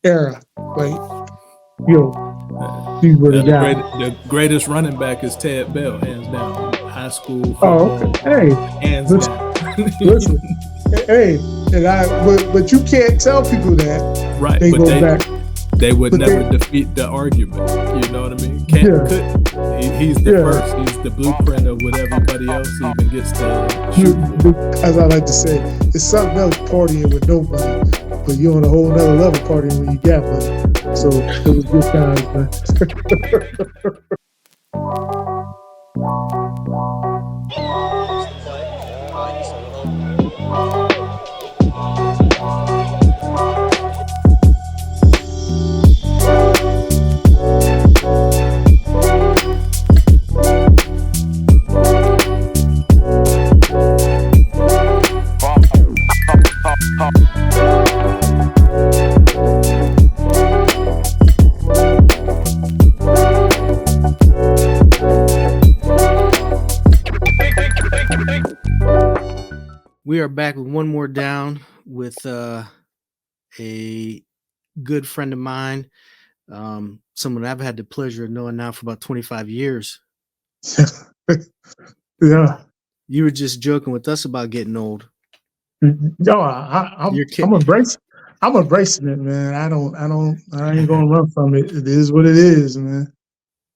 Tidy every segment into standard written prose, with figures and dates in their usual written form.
era. Like, these were the guys. The greatest running back is Ted Bell, hands down. High school Oh, football, okay. Hey, hands down. listen. Hey, but you can't tell people that. Right, they but go back. They would never defeat the argument. You know what I mean? He's the first. He's the blueprint of what everybody else even gets to shoot. As I like to say, it's something else partying with no money, but you're on a whole nother level partying when you got money. So it was good times, man. We are back with one more down with a good friend of mine, someone I've had the pleasure of knowing now for about 25 years. Yeah. You were just joking with us about getting old. No, I'm embracing. I'm embracing it, man. I ain't gonna run from it. It is what it is, man.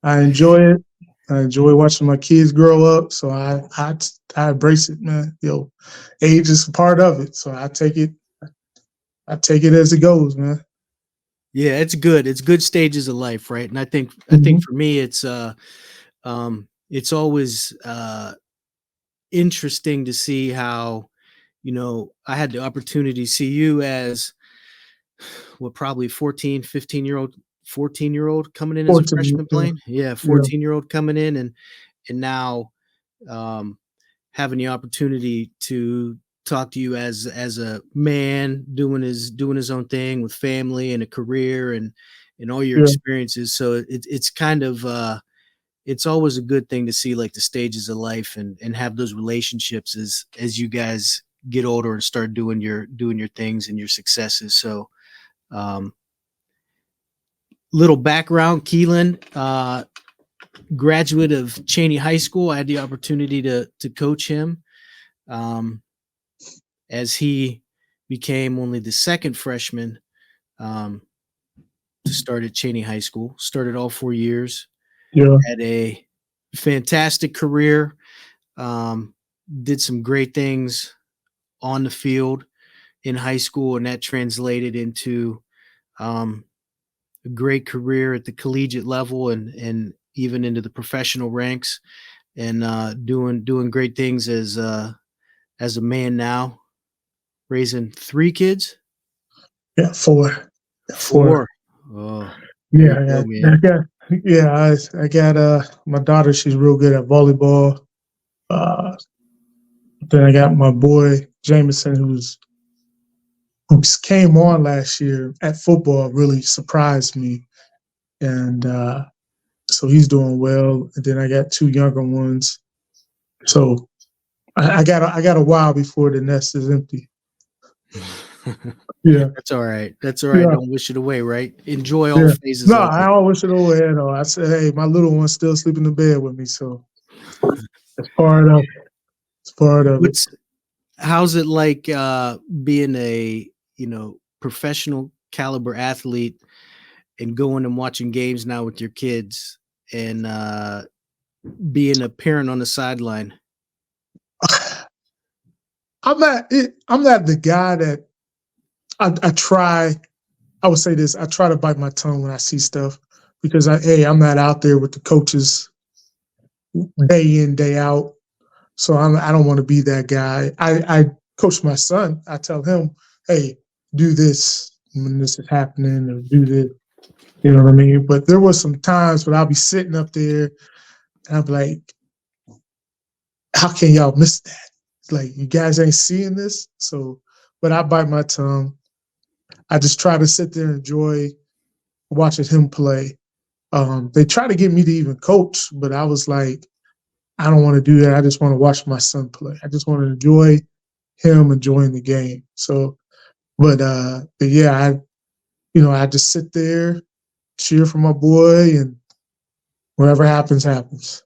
I enjoy it. I enjoy watching my kids grow up. So I embrace it, man. Age is a part of it. So I take it as it goes, man. Yeah, it's good. It's good stages of life, right? And I think for me, it's always interesting to see how, I had the opportunity to see you as probably 14-year-old coming in as a freshman playing. Yeah, 14-year-old coming in and now having the opportunity to talk to you as a man doing his own thing with family and a career and all your experiences. So it's kind of it's always a good thing to see like the stages of life and have those relationships as you guys get older and start doing your things and your successes. So little background, Keilen, graduate of Chaney High School. I had the opportunity to coach him as he became only the second freshman to start at Chaney High School. Started all 4 years. Yeah. Had a fantastic career. Did some great things on the field in high school, and that translated into a great career at the collegiate level and even into the professional ranks, and doing great things as a man now, raising 3 kids. Yeah, 4. 4. Oh, yeah. I got my daughter. She's real good at volleyball. Then I got my boy Jameson, who came on last year at football, really surprised me, and so he's doing well. And then I got 2 younger ones. So I got a while before the nest is empty. Yeah, that's all right. That's all right. Yeah. Don't wish it away, right? Enjoy all phases. No, I don't wish it away at all. I said, hey, my little one's still sleeping in bed with me, so it's part of it. It's part of it. How's it like being a professional caliber athlete and going and watching games now with your kids and being a parent on the sideline? I'm not the guy that I would say this, I try to bite my tongue when I see stuff because I'm not out there with the coaches day in, day out. So I don't want to be that guy. I coach my son. I tell him, hey, do this when this is happening or do this. You know what I mean? But there was some times when I'll be sitting up there and I'll be like, how can y'all miss that? It's like, you guys ain't seeing this? So, but I bite my tongue. I just try to sit there and enjoy watching him play. They try to get me to even coach, but I was like, I don't want to do that. I just want to watch my son play. I just want to enjoy him enjoying the game. So, but yeah, I just sit there, cheer for my boy, and whatever happens, happens.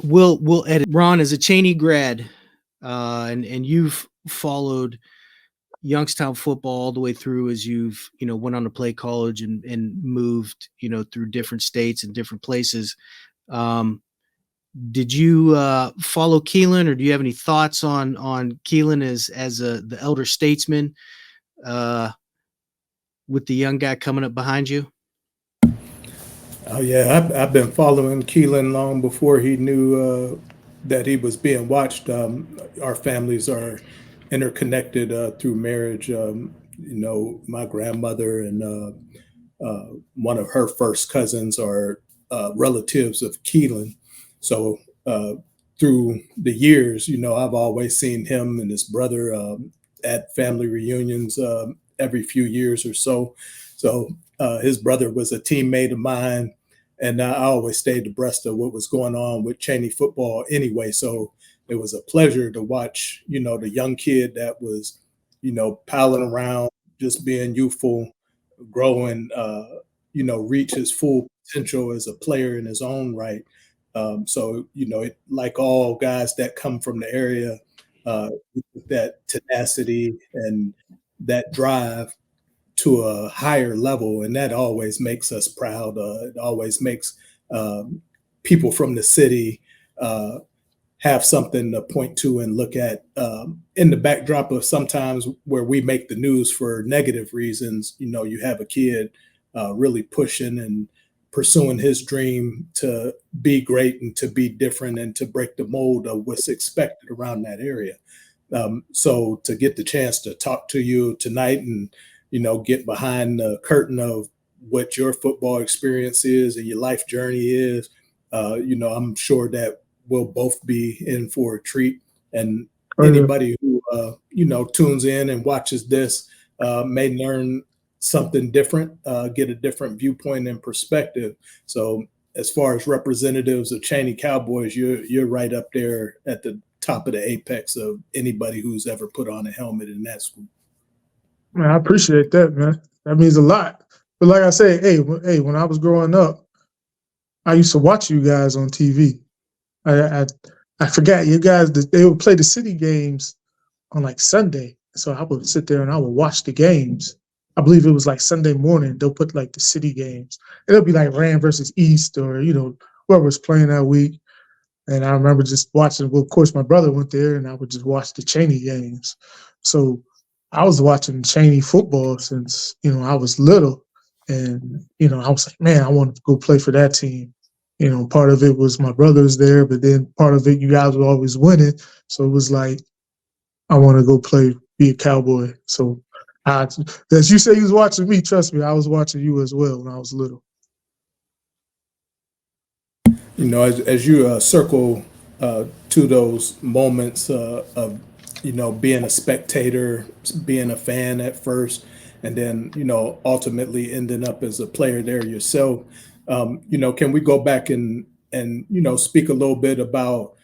We'll edit. Ron, as a Chaney grad, and you've followed Youngstown football all the way through as you've went on to play college and moved through different states and different places. Did you follow Keilen, or do you have any thoughts on Keilen as the elder statesman with the young guy coming up behind you? Oh yeah, I've been following Keilen long before he knew that he was being watched. Our families are interconnected through marriage. My grandmother and one of her first cousins are relatives of Keilen. So through the years, I've always seen him and his brother at family reunions every few years or so. So his brother was a teammate of mine, and I always stayed abreast of what was going on with Chaney football anyway. So it was a pleasure to watch, the young kid that was, piling around, just being youthful, growing, reach his full potential as a player in his own right. So, like all guys that come from the area, that tenacity and that drive to a higher level, and that always makes us proud. It always makes people from the city have something to point to and look at in the backdrop of sometimes where we make the news for negative reasons. You have a kid really pushing and pursuing his dream to be great and to be different and to break the mold of what's expected around that area. So to get the chance to talk to you tonight and, get behind the curtain of what your football experience is and your life journey is, I'm sure that we'll both be in for a treat. And anybody who, tunes in and watches this may learn something different, get a different viewpoint and perspective. So as far as representatives of Chaney Cowboys, you're right up there at the top of the apex of anybody who's ever put on a helmet in that school. Man, I appreciate that, man. That means a lot. But like I say, hey, when I was growing up, I used to watch you guys on TV. I forgot you guys. They would play the city games on like Sunday, so I would sit there and I would watch the games. I believe it was like Sunday morning. They'll put like the city games. It'll be like Rand versus East or whoever was playing that week. And I remember just watching. Well, of course, my brother went there, and I would just watch the Chaney games. So I was watching Chaney football since I was little, and I was like, man, I want to go play for that team. Part of it was my brother's there, but then part of it, you guys were always winning. So it was like, I want to go be a Cowboy. So as you say, you was watching me, trust me, I was watching you as well when I was little. As you circle to those moments of, being a spectator, being a fan at first, and then, ultimately ending up as a player there yourself, can we go back and speak a little bit about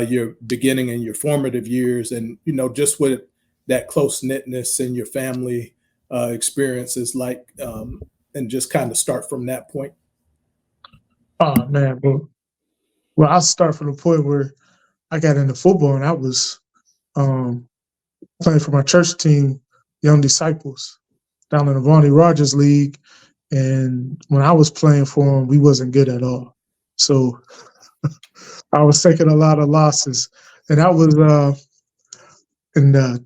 your beginning and your formative years and, just what that close-knitness in your family experiences like, and just kind of start from that point? Oh, man. Well, I'll start from the point where I got into football, and I was playing for my church team, Young Disciples, down in the Vonnie Rogers League. And when I was playing for them, we wasn't good at all. So I was taking a lot of losses. And that was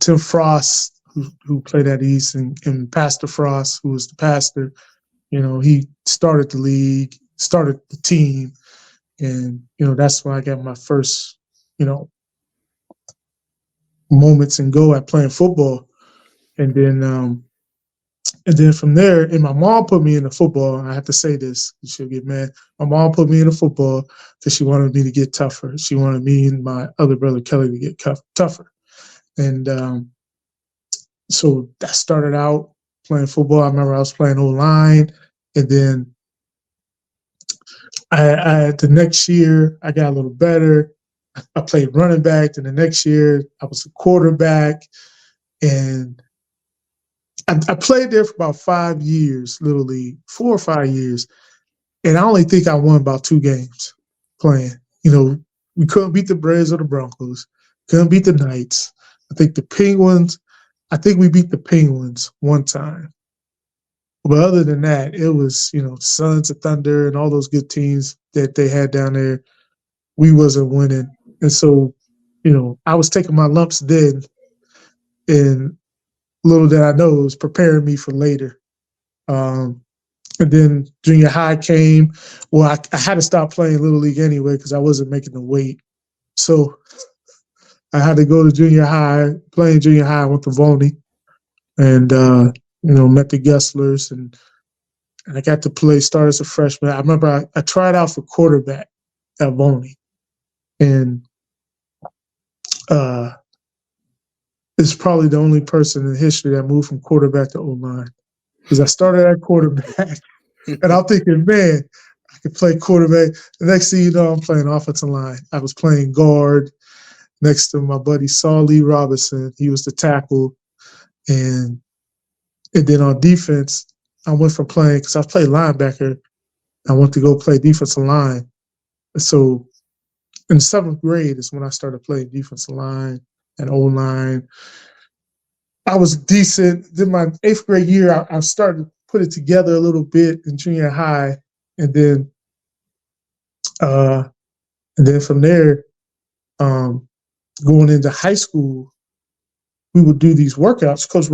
Tim Frost, who played at East, and Pastor Frost, who was the pastor. He started the league, started the team. And, that's when I got my first, moments and go at playing football. And then from there, and my mom put me into football. And I have to say this, she'll get mad. My mom put me into football because she wanted me to get tougher. She wanted me and my other brother, Kelly, to get tougher. And so that started out playing football. I remember I was playing O-line. And then the next year, I got a little better. I played running back. And the next year, I was a quarterback. And I played there for about 5 years, Little League, 4 or 5 years, and I only think I won about 2 games playing. We couldn't beat the Braves or the Broncos, couldn't beat the Knights. I think we beat the Penguins one time. But other than that, it was, Sons of Thunder and all those good teams that they had down there. We wasn't winning. And so, I was taking my lumps then, and little did I know it was preparing me for later. And then junior high came. Well, I had to stop playing Little League anyway because I wasn't making the weight. So I had to go to junior high. Playing junior high, I went to Volney and, met the Gesslers, and I got to start as a freshman. I remember I tried out for quarterback at Volney. And it's probably the only person in history that moved from quarterback to O-line. Because I started at quarterback, and I'm thinking, man, I could play quarterback. The next thing you know, I'm playing offensive line. I was playing guard next to my buddy Saul Lee Robinson. He was the tackle. And then on defense, I went from playing, because I played linebacker, I went to go play defensive line. So in 7th grade is when I started playing defensive line and O-line. I was decent. Then my 8th grade year, I started to put it together a little bit in junior high. And then from there, going into high school, we would do these workouts. Coach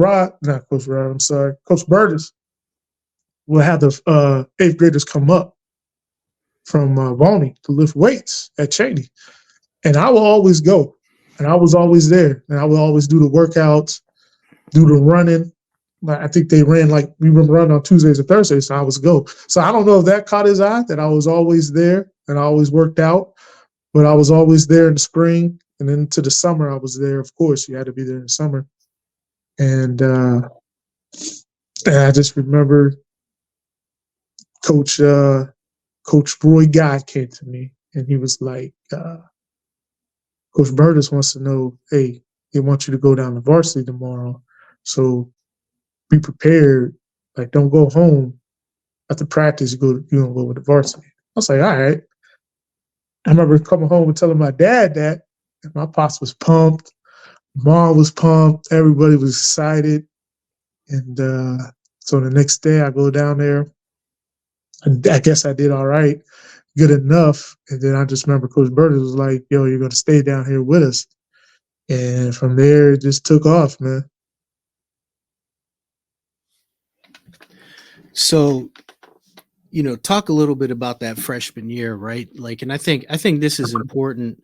Berdis would have the 8th graders come up from Volney to lift weights at Chaney. And I will always go. And I was always there. And I would always do the workouts, do the running. I think we would run on Tuesdays and Thursdays, so I was go. So I don't know if that caught his eye, that I was always there and I always worked out. But I was always there in the spring. And then to the summer, I was there. Of course, you had to be there in the summer. And I just remember Coach Roy God came to me, and he was like, Coach Berdis wants to know, hey, they want you to go down to varsity tomorrow. So be prepared. Like, don't go home after practice. You're going to go with the varsity. I was like, all right. I remember coming home and telling my dad that, and my pops was pumped. Mom was pumped. Everybody was excited. And so the next day I go down there, and I guess I did all right, good enough. And then I just remember Coach Berdis was like, yo, you're going to stay down here with us. And from there, it just took off, man. So, talk a little bit about that freshman year, right? Like, and I think this is important.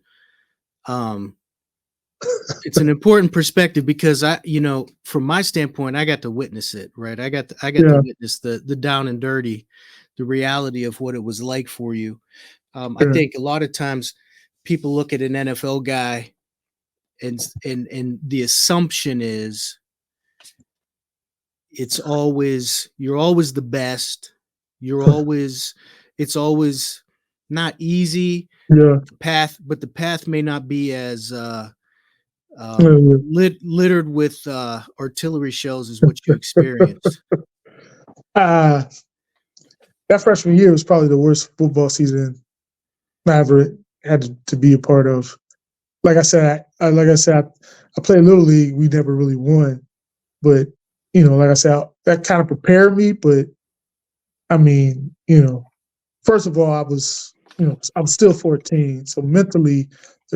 It's an important perspective because from my standpoint, I got to witness it, right? I got to witness the down and dirty, the reality of what it was like for you. I think a lot of times people look at an NFL guy and the assumption is you're always the best. It's always not easy. Yeah. The path may not be as littered with artillery shells as what you experienced. That freshman year was probably the worst football season I ever had to be a part of. Like I said, I played Little League. We never really won, but like I said, that kind of prepared me. But I mean, first of all, I was still 14, so mentally,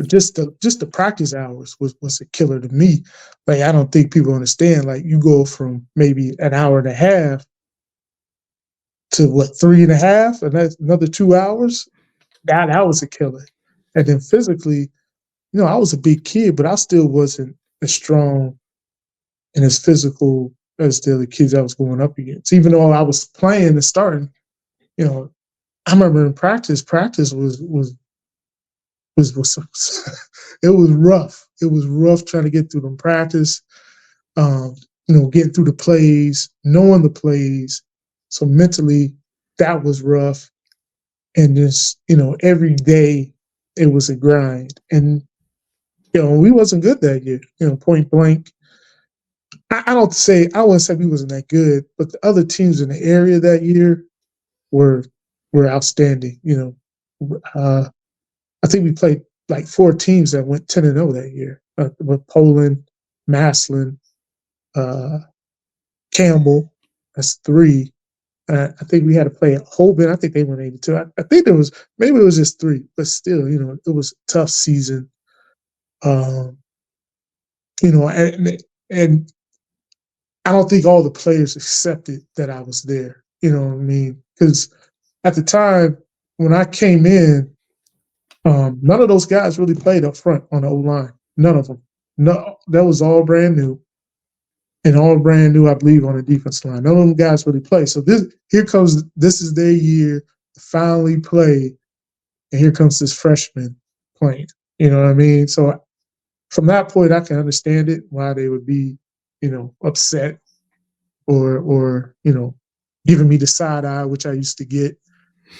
just the practice hours was a killer to me. Like, I don't think people understand. Like, you go from maybe an hour and a half to 3.5, and that's another 2 hours. That was a killer. And then physically, I was a big kid, but I still wasn't as strong and as physical as the other kids I was going up against. Even though I was playing and starting, I remember in practice was it was rough. It was rough trying to get through them practice, getting through the plays, knowing the plays. So mentally, that was rough. And just, every day it was a grind. And, we wasn't good that year, point blank. I wouldn't say we wasn't that good, but the other teams in the area that year were outstanding. You know, I think we played like 4 teams that went 10-0 that year. With Poland, Maslin, Campbell. That's 3. I think we had to play at Holben. I think they went 82. I think maybe it was just 3, but still, you know, it was a tough season. You know, and I don't think all the players accepted that I was there. You know what I mean? Because at the time when I came in, none of those guys really played up front on the O-line. None of them. No, that was all brand new. And all brand new, I believe, on the defense line. None of them guys really play. So this is their year to finally play, and here comes this freshman playing. You know what I mean? So from that point, I can understand it, why they would be, you know, upset or you know, giving me the side eye, which I used to get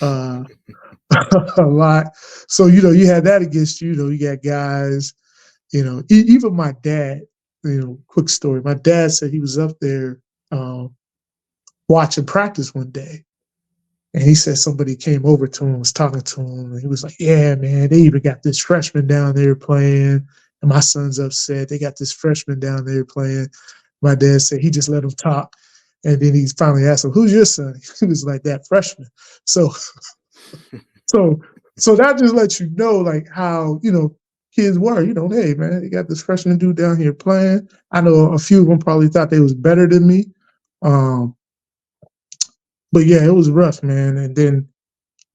a lot. So, you know, you had that against you. You know, you got guys, you know, even my dad. You know, quick story. My dad said he was up there watching practice one day, and he said somebody came over to him, was talking to him, and he was like, "Yeah, man, they even got this freshman down there playing, and my son's upset. They got this freshman down there playing." My dad said he just let him talk, and then he finally asked him, "Who's your son?" He was like, "That freshman." So that just lets you know, like, how, you know, kids were, you know, hey, man, you got this freshman dude down here playing. I know a few of them probably thought they was better than me. But yeah, it was rough, man. And then,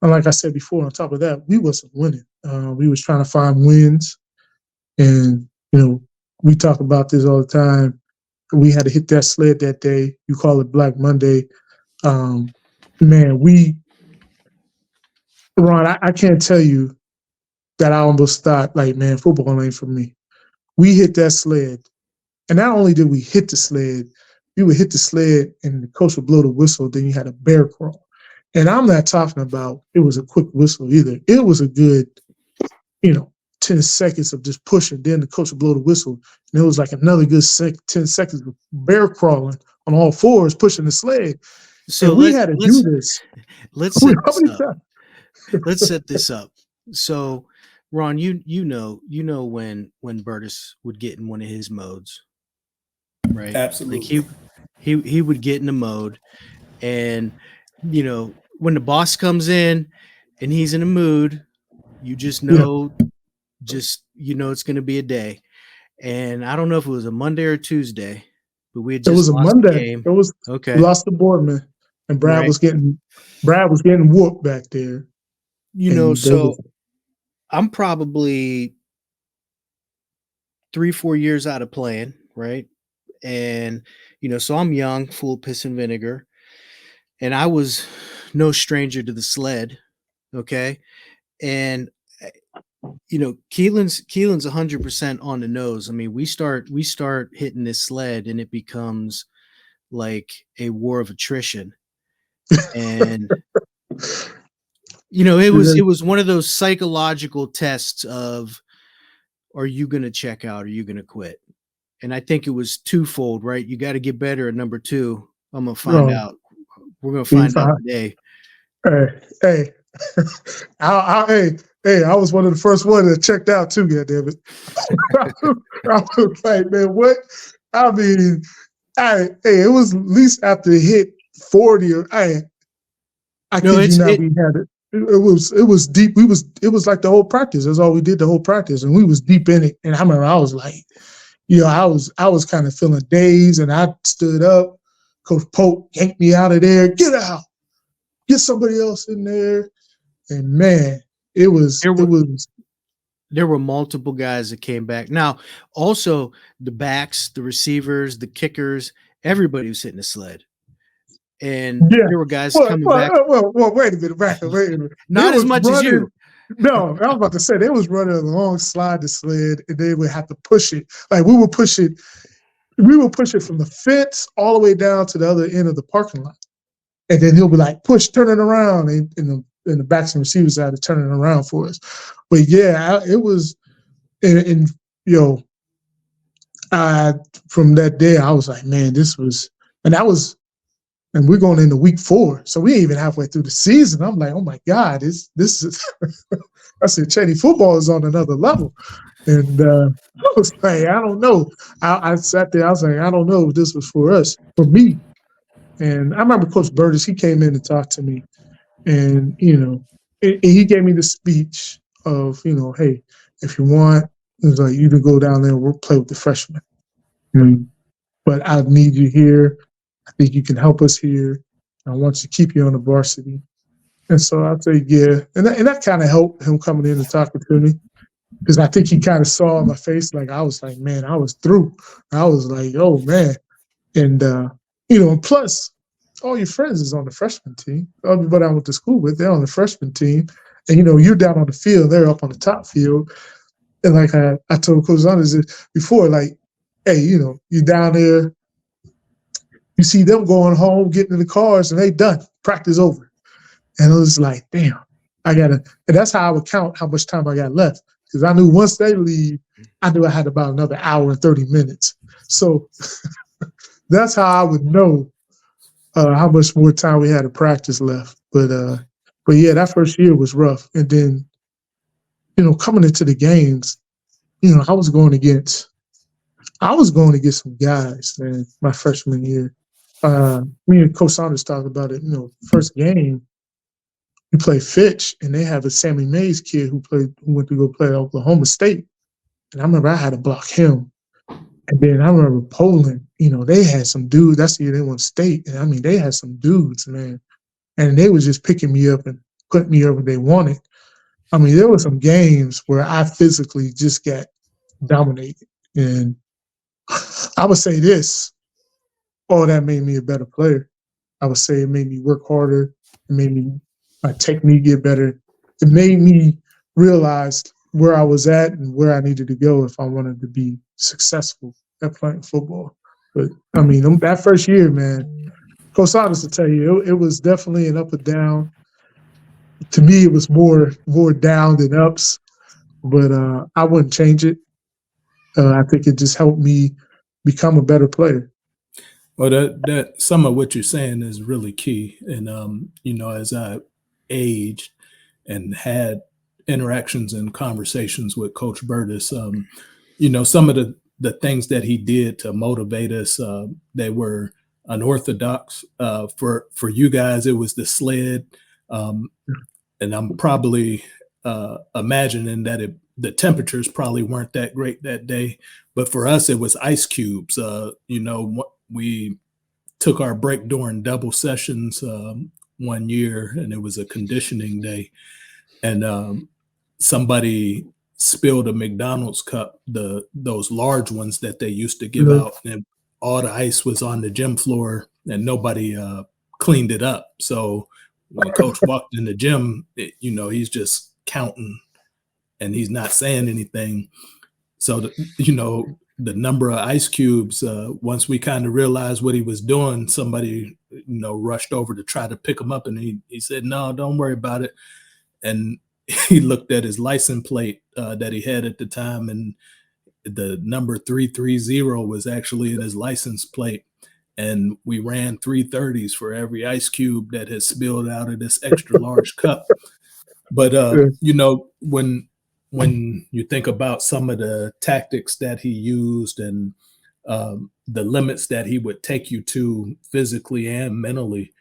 like I said before, on top of that, we wasn't winning. We was trying to find wins. And, you know, we talk about this all the time. We had to hit that sled that day. You call it Black Monday. Man, Ron, I can't tell you that I almost thought, like, man, football ain't for me. We hit that sled, and not only did we hit the sled, we would hit the sled and the coach would blow the whistle, then you had a bear crawl. And I'm not talking about it was a quick whistle either. It was a good, you know, 10 seconds of just pushing, then the coach would blow the whistle, and it was like another good 10 seconds of bear crawling on all fours, pushing the sled. So we had to do this. Let's set this up. So, Ron, you know when Berdis would get in one of his modes, right? Absolutely. Like he would get in a mode, and you know, when the boss comes in and he's in a mood, you just know, it's going to be a day. And I don't know if it was a Monday or Tuesday, but we had just it was a Monday. It was okay. We lost to Boardman, and Brad was getting whooped back there. You know, so I'm probably 3-4 years out of playing, right? And, you know, so I'm young, full of piss and vinegar, and I was no stranger to the sled, okay? And, you know, Keilen's 100% on the nose. I mean, we start hitting this sled, and it becomes like a war of attrition. And you know, it was one of those psychological tests of, are you going to check out? Are you going to quit? And I think it was twofold, right? You got to get better at number 2. I'm going to find out. We're going to find out today. Hey, I was one of the first ones that checked out too, goddammit. I was like, man, what? I mean, it was at least after it hit 40 or I kid you not, we had it. It was deep. It was like the whole practice. That's all we did the whole practice, and we was deep in it. And I remember I was like, you know, I was kind of feeling dazed, and I stood up. Coach Pope yanked me out of there. Get out. Get somebody else in there. And man, there were multiple guys that came back. Now, also the backs, the receivers, the kickers, everybody was hitting the sled. And there were guys coming back. Well, wait a minute. Not as much as you. No, I was about to say they was running alongside the sled, and they would have to push it. Like we would push it from the fence all the way down to the other end of the parking lot, and then he'll be like, "Push, turn it around," and the backs and receivers had to turn it around for us. But yeah, it was, and you know, From that day, I was like, man, and we're going into week 4, so we ain't even halfway through the season. I'm like, oh my God, this is. I said, Chaney, football is on another level, and I was like, I don't know. I sat there, I was like, I don't know if this was for me. And I remember Coach Berdis, he came in and talked to me, and he gave me the speech of, hey, if you want, it was like, you can go down there and we'll play with the freshmen. But I need you here. I think you can help us here. I want to keep you on the varsity. And so I said, yeah. And that kind of helped him coming in and talking to me, because I think he kind of saw on my face, like, I was like, man, I was through. I was like, oh, man. And, and plus, all your friends is on the freshman team. Everybody I went to school with, they're on the freshman team. And, you're down on the field, they're up on the top field. And like I told Coach Anders before, like, hey, you're down there, you see them going home, getting in the cars, and they done. Practice over. And it was like, damn, and that's how I would count how much time I got left. Because I knew once they leave, I knew I had about another hour and 30 minutes. So that's how I would know how much more time we had to practice left. But yeah, that first year was rough. And then, coming into the games, I was going against some guys, man, my freshman year. Me and Coach Saunders talked about it. First game, we played Fitch, and they have a Sammy Mays kid who went to go play at Oklahoma State. And I remember I had to block him. And then I remember Poland, they had some dudes. That's the year they won state. And I mean, they had some dudes, man. And they was just picking me up and putting me up where they wanted. I mean, there were some games where I physically just got dominated. And I would say this, that made me a better player. I would say it made me work harder. It made my technique get better. It made me realize where I was at and where I needed to go if I wanted to be successful at playing football. But, I mean, that first year, man, Coach Saunders will tell you, it was definitely an up and down. To me, it was more down than ups, but I wouldn't change it. I think it just helped me become a better player. Well, that some of what you're saying is really key. And, as I aged and had interactions and conversations with Coach Berdis, some of the things that he did to motivate us, they were unorthodox. For you guys, it was the sled. And I'm probably imagining that the temperatures probably weren't that great that day. But for us, it was ice cubes. We took our break during double sessions one year, and it was a conditioning day. And somebody spilled a McDonald's cup, those large ones that they used to give out, and all the ice was on the gym floor, and nobody cleaned it up. So when Coach walked in the gym, he's just counting, and he's not saying anything. So, the number of ice cubes, once we kind of realized what he was doing, somebody, rushed over to try to pick him up, and he said, no, don't worry about it. And he looked at his license plate that he had at the time, and the number 330 was actually in his license plate. And we ran 330s for every ice cube that had spilled out of this extra large cup. But, when you think about some of the tactics that he used and the limits that he would take you to physically and mentally,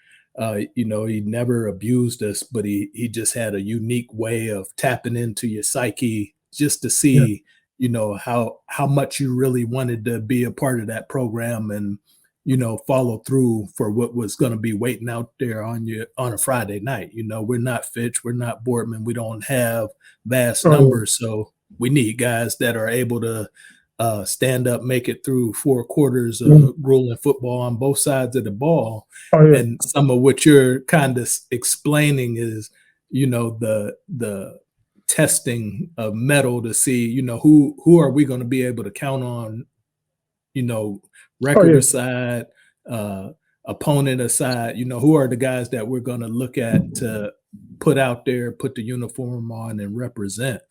he never abused us, but he just had a unique way of tapping into your psyche just to see, how much you really wanted to be a part of that program and, follow through for what was going to be waiting out there on you on a Friday night. We're not Fitch, we're not Boardman, we don't have vast numbers, so we need guys that are able to stand up, make it through 4 quarters of grueling football on both sides of the ball. And some of what you're kind of explaining is, the testing of metal to see, who are we going to be able to count on, record aside, opponent aside, who are the guys that we're going to look at to put out there, put the uniform on and represent.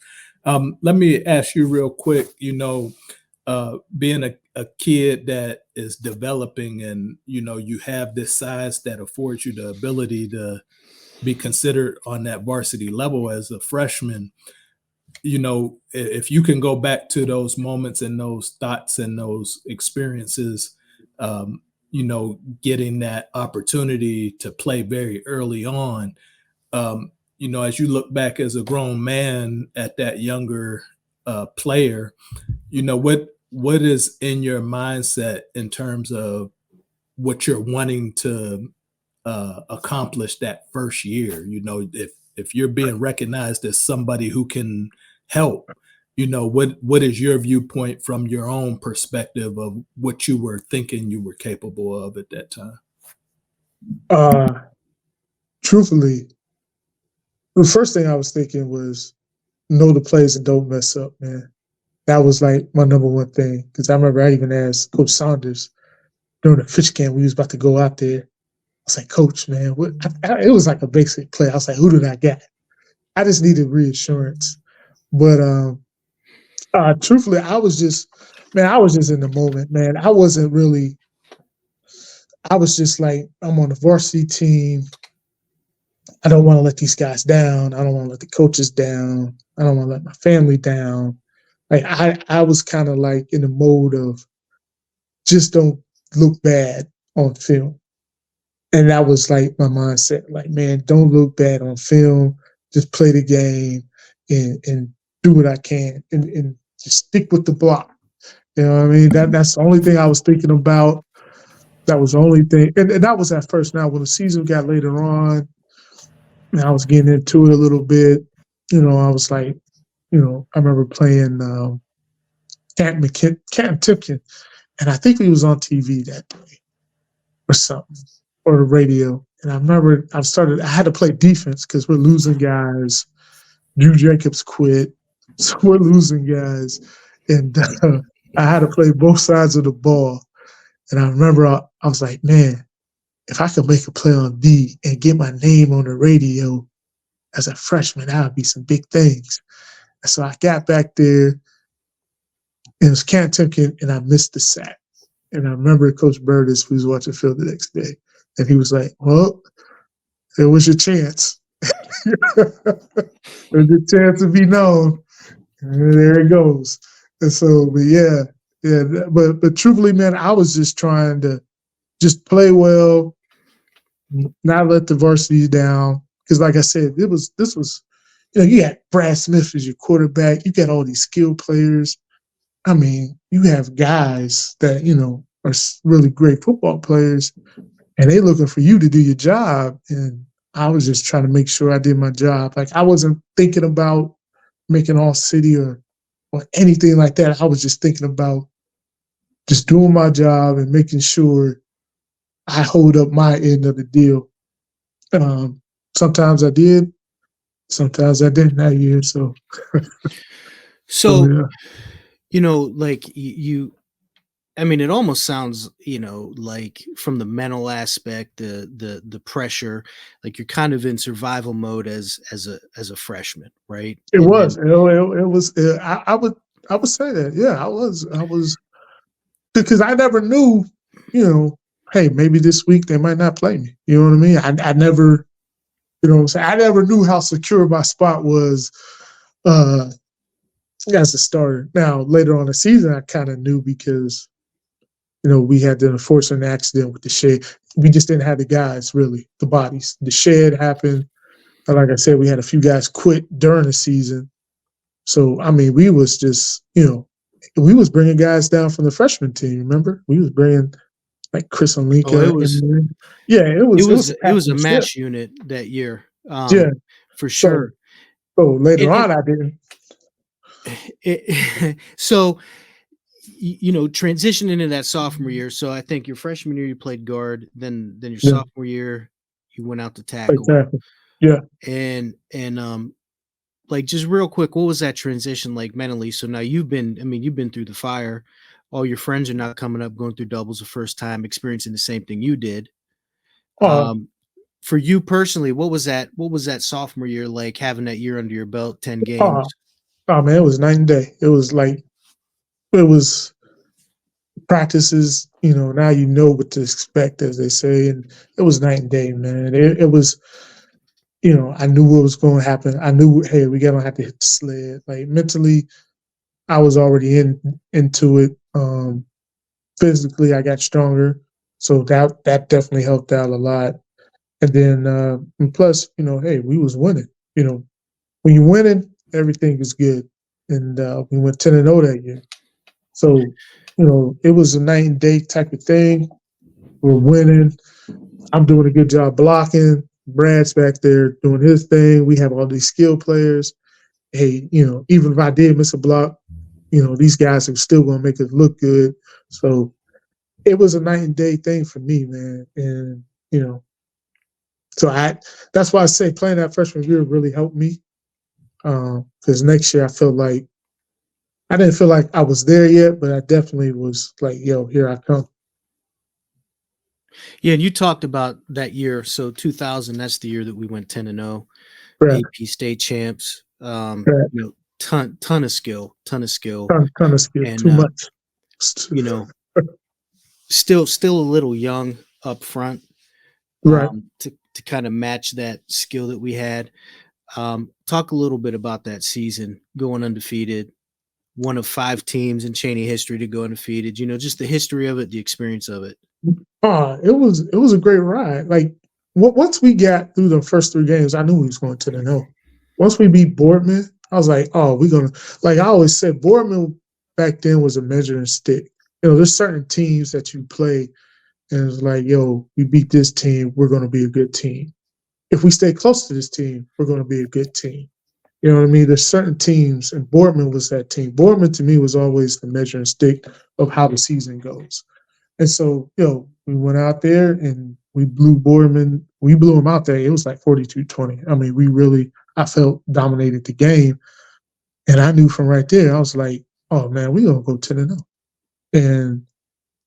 Let me ask you real quick, being a kid that is developing and, you have this size that affords you the ability to be considered on that varsity level as a freshman, if you can go back to those moments and those thoughts and those experiences, getting that opportunity to play very early on, as you look back as a grown man at that younger player, what is in your mindset in terms of what you're wanting to accomplish that first year? If you're being recognized as somebody who can help, what is your viewpoint from your own perspective of what you were thinking you were capable of at that time? Truthfully, the first thing I was thinking was know the plays and don't mess up, man. That was like my number one thing. Because I remember I even asked Coach Saunders during the fish camp, we was about to go out there. I was like, Coach, man, it was like a basic play. I was like, who did I get? I just needed reassurance. But truthfully, I was just in the moment, man. I was just like, I'm on the varsity team. I don't want to let these guys down. I don't want to let the coaches down. I don't want to let my family down. Like I was kind of like in the mode of just don't look bad on film. And that was like my mindset. Like, man, don't look bad on film. Just play the game and do what I can and just stick with the block. You know what I mean? That's the only thing I was thinking about. That was the only thing. And that was at first. Now, when the season got later on, and I was getting into it a little bit, I was like, I remember playing Canton Tipton, and I think he was on TV that day or something, or the radio. And I remember I had to play defense because we're losing guys. Drew Jacobs quit, so we're losing guys. And I had to play both sides of the ball. And I remember I was like, man, if I could make a play on D and get my name on the radio as a freshman, that would be some big things. And so I got back there, and it was Canton Tipton, and I missed the sack. And I remember Coach Berdis, who was watching film the next day, and he was like, well, it was your chance. It was your chance to be known. And there it goes. And so, but truthfully, man, I was just trying to just play well, not let the varsity down. Because like I said, this was, you had Brad Smith as your quarterback. You got all these skilled players. I mean, you have guys that, are really great football players, and they looking for you to do your job. And I was just trying to make sure I did my job. Like, I wasn't thinking about making all city or anything like that. I was just thinking about just doing my job and making sure I hold up my end of the deal. Sometimes I did, sometimes I didn't that year. So yeah. Like I mean, it almost sounds, like from the mental aspect, the pressure, like you're kind of in survival mode as a freshman, right? It was. I would say that. Yeah, I was because I never knew, hey, maybe this week they might not play me. You know what I mean? I never, what I'm saying? I never knew how secure my spot was as a starter. Now, later on in the season, I kind of knew because, we had the unfortunate accident with the shed. We just didn't have the guys, really, the bodies. The shed happened. Like I said, we had a few guys quit during the season. So, I mean, we was just, we was bringing guys down from the freshman team, remember? We was bringing, like, Chris and Lincoln. It was a match unit that year. For sure. So later on, I didn't. So, transitioning into that sophomore year. So I think your freshman year you played guard, then your sophomore year you went out to tackle. Exactly. Yeah. And like, just real quick, what was that transition like mentally? So now you've been through the fire. All your friends are now coming up, going through doubles the first time, experiencing the same thing you did. For you personally, what was that sophomore year like, having that year under your belt, 10 games? Oh man, it was night and day. It was like, practices, now you know what to expect, as they say, and it was night and day, man. It was, I knew what was going to happen. I knew, hey, we're going to have to hit the sled. Like mentally, I was already into it. Physically, I got stronger, so that definitely helped out a lot. And then, and plus, hey, we was winning. When you're winning, everything is good. And we went 10-0 that year. So, it was a night and day type of thing. We're winning. I'm doing a good job blocking. Brad's back there doing his thing. We have all these skill players. Hey, even if I did miss a block, these guys are still going to make it look good. So it was a night and day thing for me, man. And, so that's why I say playing that freshman year really helped me. Because next year I didn't feel like I was there yet, but I definitely was like, yo, here I come. Yeah, and you talked about that year. So 2000, that's the year that we went 10-0, Right. AP state champs. Right. Ton of skill. Ton of skill. And, too much. Still a little young up front. Right. To kind of match that skill that we had. Talk a little bit about that season, going undefeated, one of 5 teams in Chaney history to go undefeated. Just the history of it, the experience of it. It was a great ride. Like once we got through the first 3 games, I knew we was going to the no. Once we beat Boardman, I was like, oh, we're gonna. Like I always said, Boardman back then was a measuring stick. There's certain teams that you play, and it's like, yo, we beat this team, we're going to be a good team. If we stay close to this team, we're going to be a good team. You know what I mean? There's certain teams, and Boardman was that team. Boardman, to me, was always the measuring stick of how the season goes. And so, we went out there and we blew Boardman. We blew him out there. It was like 42-20. I mean, I felt dominated the game. And I knew from right there, I was like, oh, man, we're going to go 10-0. And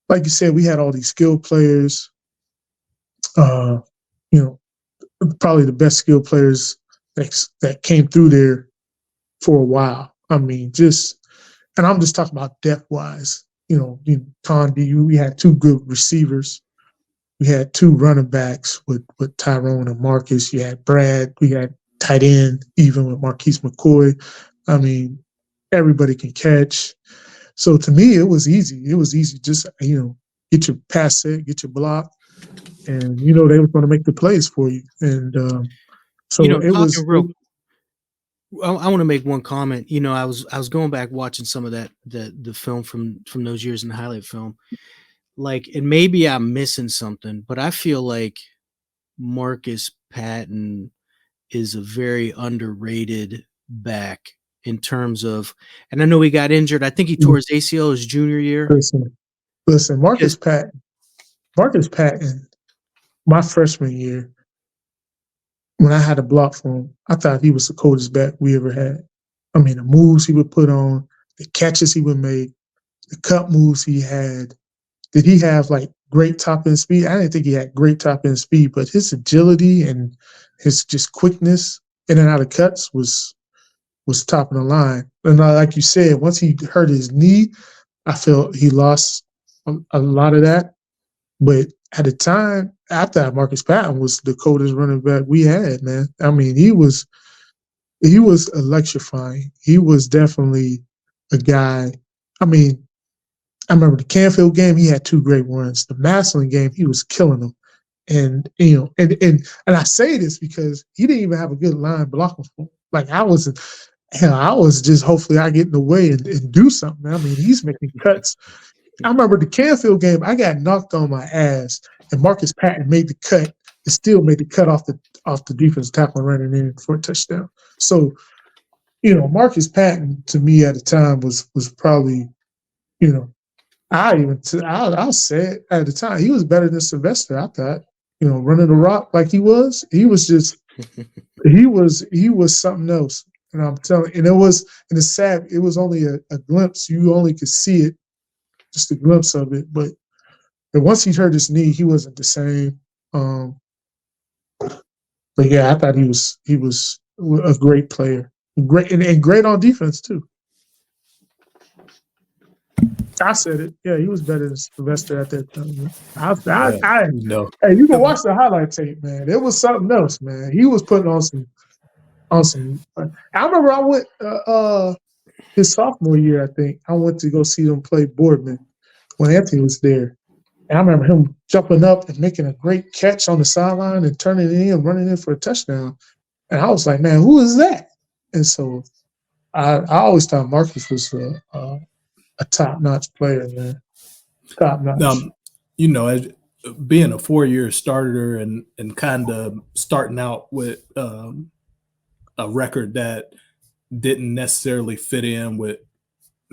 like you said, we had all these skilled players, probably the best skilled players that came through there for a while. I mean, and I'm just talking about depth-wise. We had 2 good receivers. We had 2 running backs with Tyrone and Marcus. You had Brad. We had tight end, even with Marquise McCoy. I mean, everybody can catch. So to me, it was easy. It was easy. Just, get your pass set, get your block, and, they were going to make the plays for you. And so it was real. I want to make one comment. I was going back watching some of the film from those years in the highlight film. Like, and maybe I'm missing something, but I feel like Marcus Patton is a very underrated back in terms of, and I know he got injured. I think he tore his ACL his junior year. Listen, Marcus Patton, my freshman year, when I had a block for him, I thought he was the coldest back we ever had. I mean, the moves he would put on, the catches he would make, the cut moves he had. Did he have like great top end speed? I didn't think he had great top end speed, but his agility and his just quickness in and out of cuts was top of the line. And like you said, once he hurt his knee, I felt he lost a lot of that. But at the time, I thought Marcus Patton was the coldest running back we had, man. I mean, he was electrifying. He was definitely a guy. I mean, I remember the Canfield game, he had 2 great runs. The Massillon game, he was killing them. And, and I say this because he didn't even have a good line blocking for him. Like, I was just hopefully I get in the way and do something. I mean, he's making cuts. I remember the Canfield game, I got knocked on my ass, and Marcus Patton made the cut and still made the cut off the defensive tackle and running in for a touchdown. So, Marcus Patton to me at the time was probably, I'll say it at the time, he was better than Sylvester. I thought, running the rock like he was just he was something else. And I'm telling you, and it's sad, it was only a glimpse. You only could see it, just a glimpse of it. But once he hurt his knee, he wasn't the same. But yeah, I thought he was a great player. Great and great on defense too. I said it. Yeah, he was better than Sylvester at that time. Yeah, Hey, you can watch the highlight tape, man. It was something else, man. He was putting on some. I remember I went his sophomore year. I think I went to go see them play Boardman when Anthony was there. And I remember him jumping up and making a great catch on the sideline and turning it in, running in for a touchdown. And I was like, man, who is that? And so I always thought Marcus was a top-notch player, man. Top-notch. As being a 4-year starter and kind of starting out with a record that didn't necessarily fit in with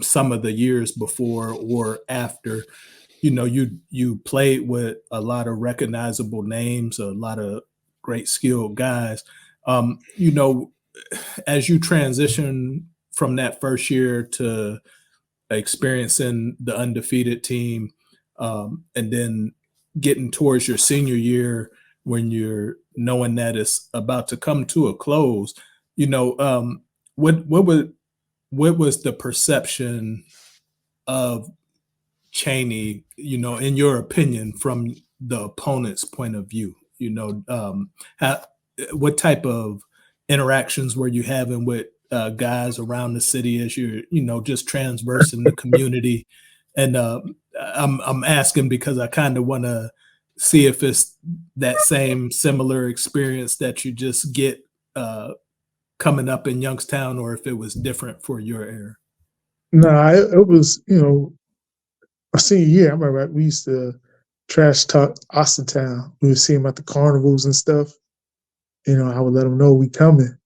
some of the years before or after, you played with a lot of recognizable names, a lot of great skilled guys. As you transition from that first year to experiencing the undefeated team, and then getting towards your senior year when you're knowing that it's about to come to a close, what was the perception of Chaney, in your opinion, from the opponent's point of view? What type of interactions were you having with guys around the city as you're, just transversing the community? And I'm asking because I kind of want to see if it's that same similar experience that you just get coming up in Youngstown, or if it was different for your era. No, it was, my senior year. I remember we used to trash talk Austintown. We would see them at the carnivals and stuff. I would let them know we coming.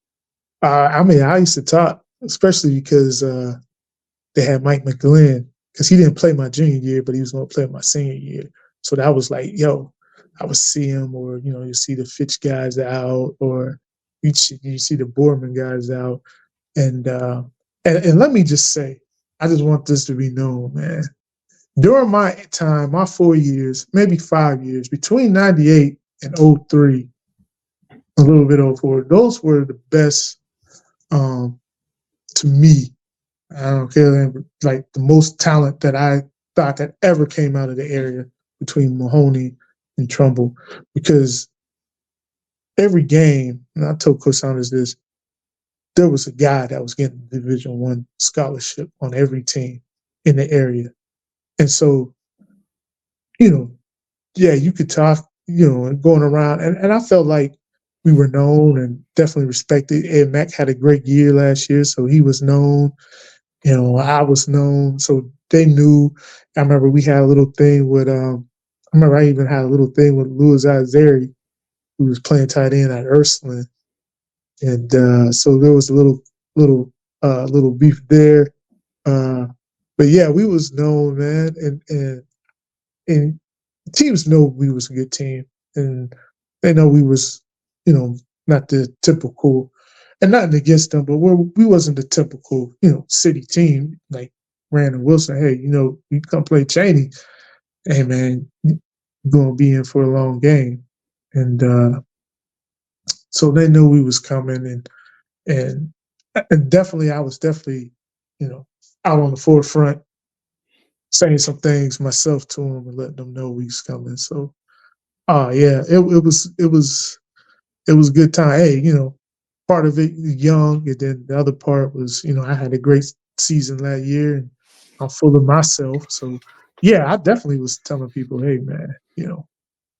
I used to talk, especially because they had Mike McGlynn, because he didn't play my junior year, but he was going to play my senior year. So that was like, I would see him, or, you see the Fitch guys out, or you see the Boardman guys out. And let me just say, I just want this to be known, man. During my time, my 4 years, maybe 5 years, between 98 and 03, a little bit 04, those were the best to me. I don't care, like the most talent that I thought that ever came out of the area between Mahoney and Trumbull, because every game, and I told Coach Saunders this, there was a guy that was getting Division I scholarship on every team in the area. And so, you could talk, and going around, and I felt like we were known and definitely respected. Ed Mack had a great year last year, so he was known. I was known, so they knew. I remember we had a little thing with, I even had a little thing with Louis Azeri, who was playing tight end at Ursuline. And so there was a little beef there. But yeah, we was known, man, and teams know we was a good team, and they know we was, not the typical, and nothing against them, but we wasn't the typical, city team like Brandon Wilson. Hey, you come play Chaney, hey man, you're gonna be in for a long game, and so they knew we was coming, and definitely I was definitely, out on the forefront, saying some things myself to them and letting them know we was coming. So, yeah, it was a good time. Hey, part of it young, and then the other part was, I had a great season last year, and I'm full of myself. So, yeah, I definitely was telling people, hey, man,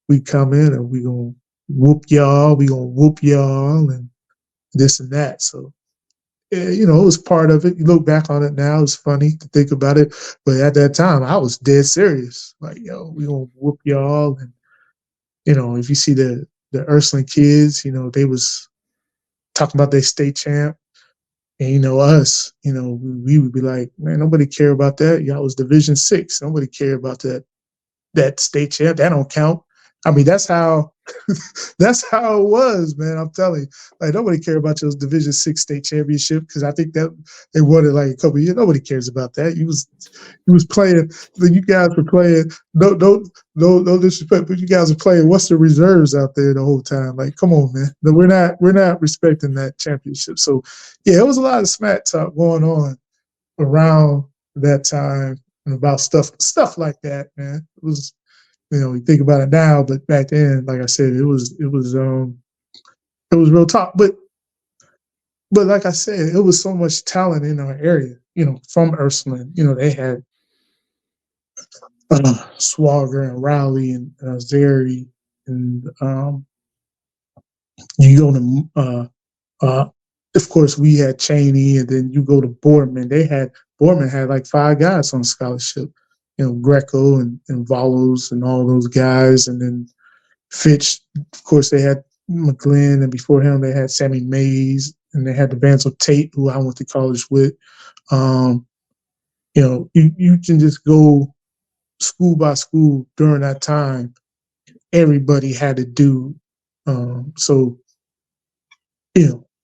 we come in and we gonna whoop y'all, and this and that. So, it was part of it. You look back on it now, it's funny to think about it. But at that time, I was dead serious. Like, we gonna whoop y'all. And, if you see the Ursuline kids, they was talking about their state champ. And, us, we would be like, man, nobody care about that. Y'all was Division VI. Nobody care about that state champ. That don't count. I mean, that's how it was, man. I'm telling you, like, nobody cared about your Division VI state championship, because I think that they won it like a couple of years. Nobody cares about that. You was playing. You guys were playing. No disrespect, but you guys were playing Western Reserves out there the whole time. Like, come on, man. No, we're not respecting that championship. So, yeah, it was a lot of smack talk going on around that time. and about stuff like that, man. It was, you think about it now, but back then, like I said, it was real talk. But like I said, it was so much talent in our area, from Ursuline. They had Swagger and Rowley and Zeri, and you go to of course we had Chaney, and then you go to Boardman. Boardman had like 5 guys on scholarship, Greco and Valos and all those guys, and then Fitch. Of course, they had McGlynn, and before him they had Sammy Mays, and they had the Vansel Tate, who I went to college with. You can just go school by school during that time. Everybody had to do.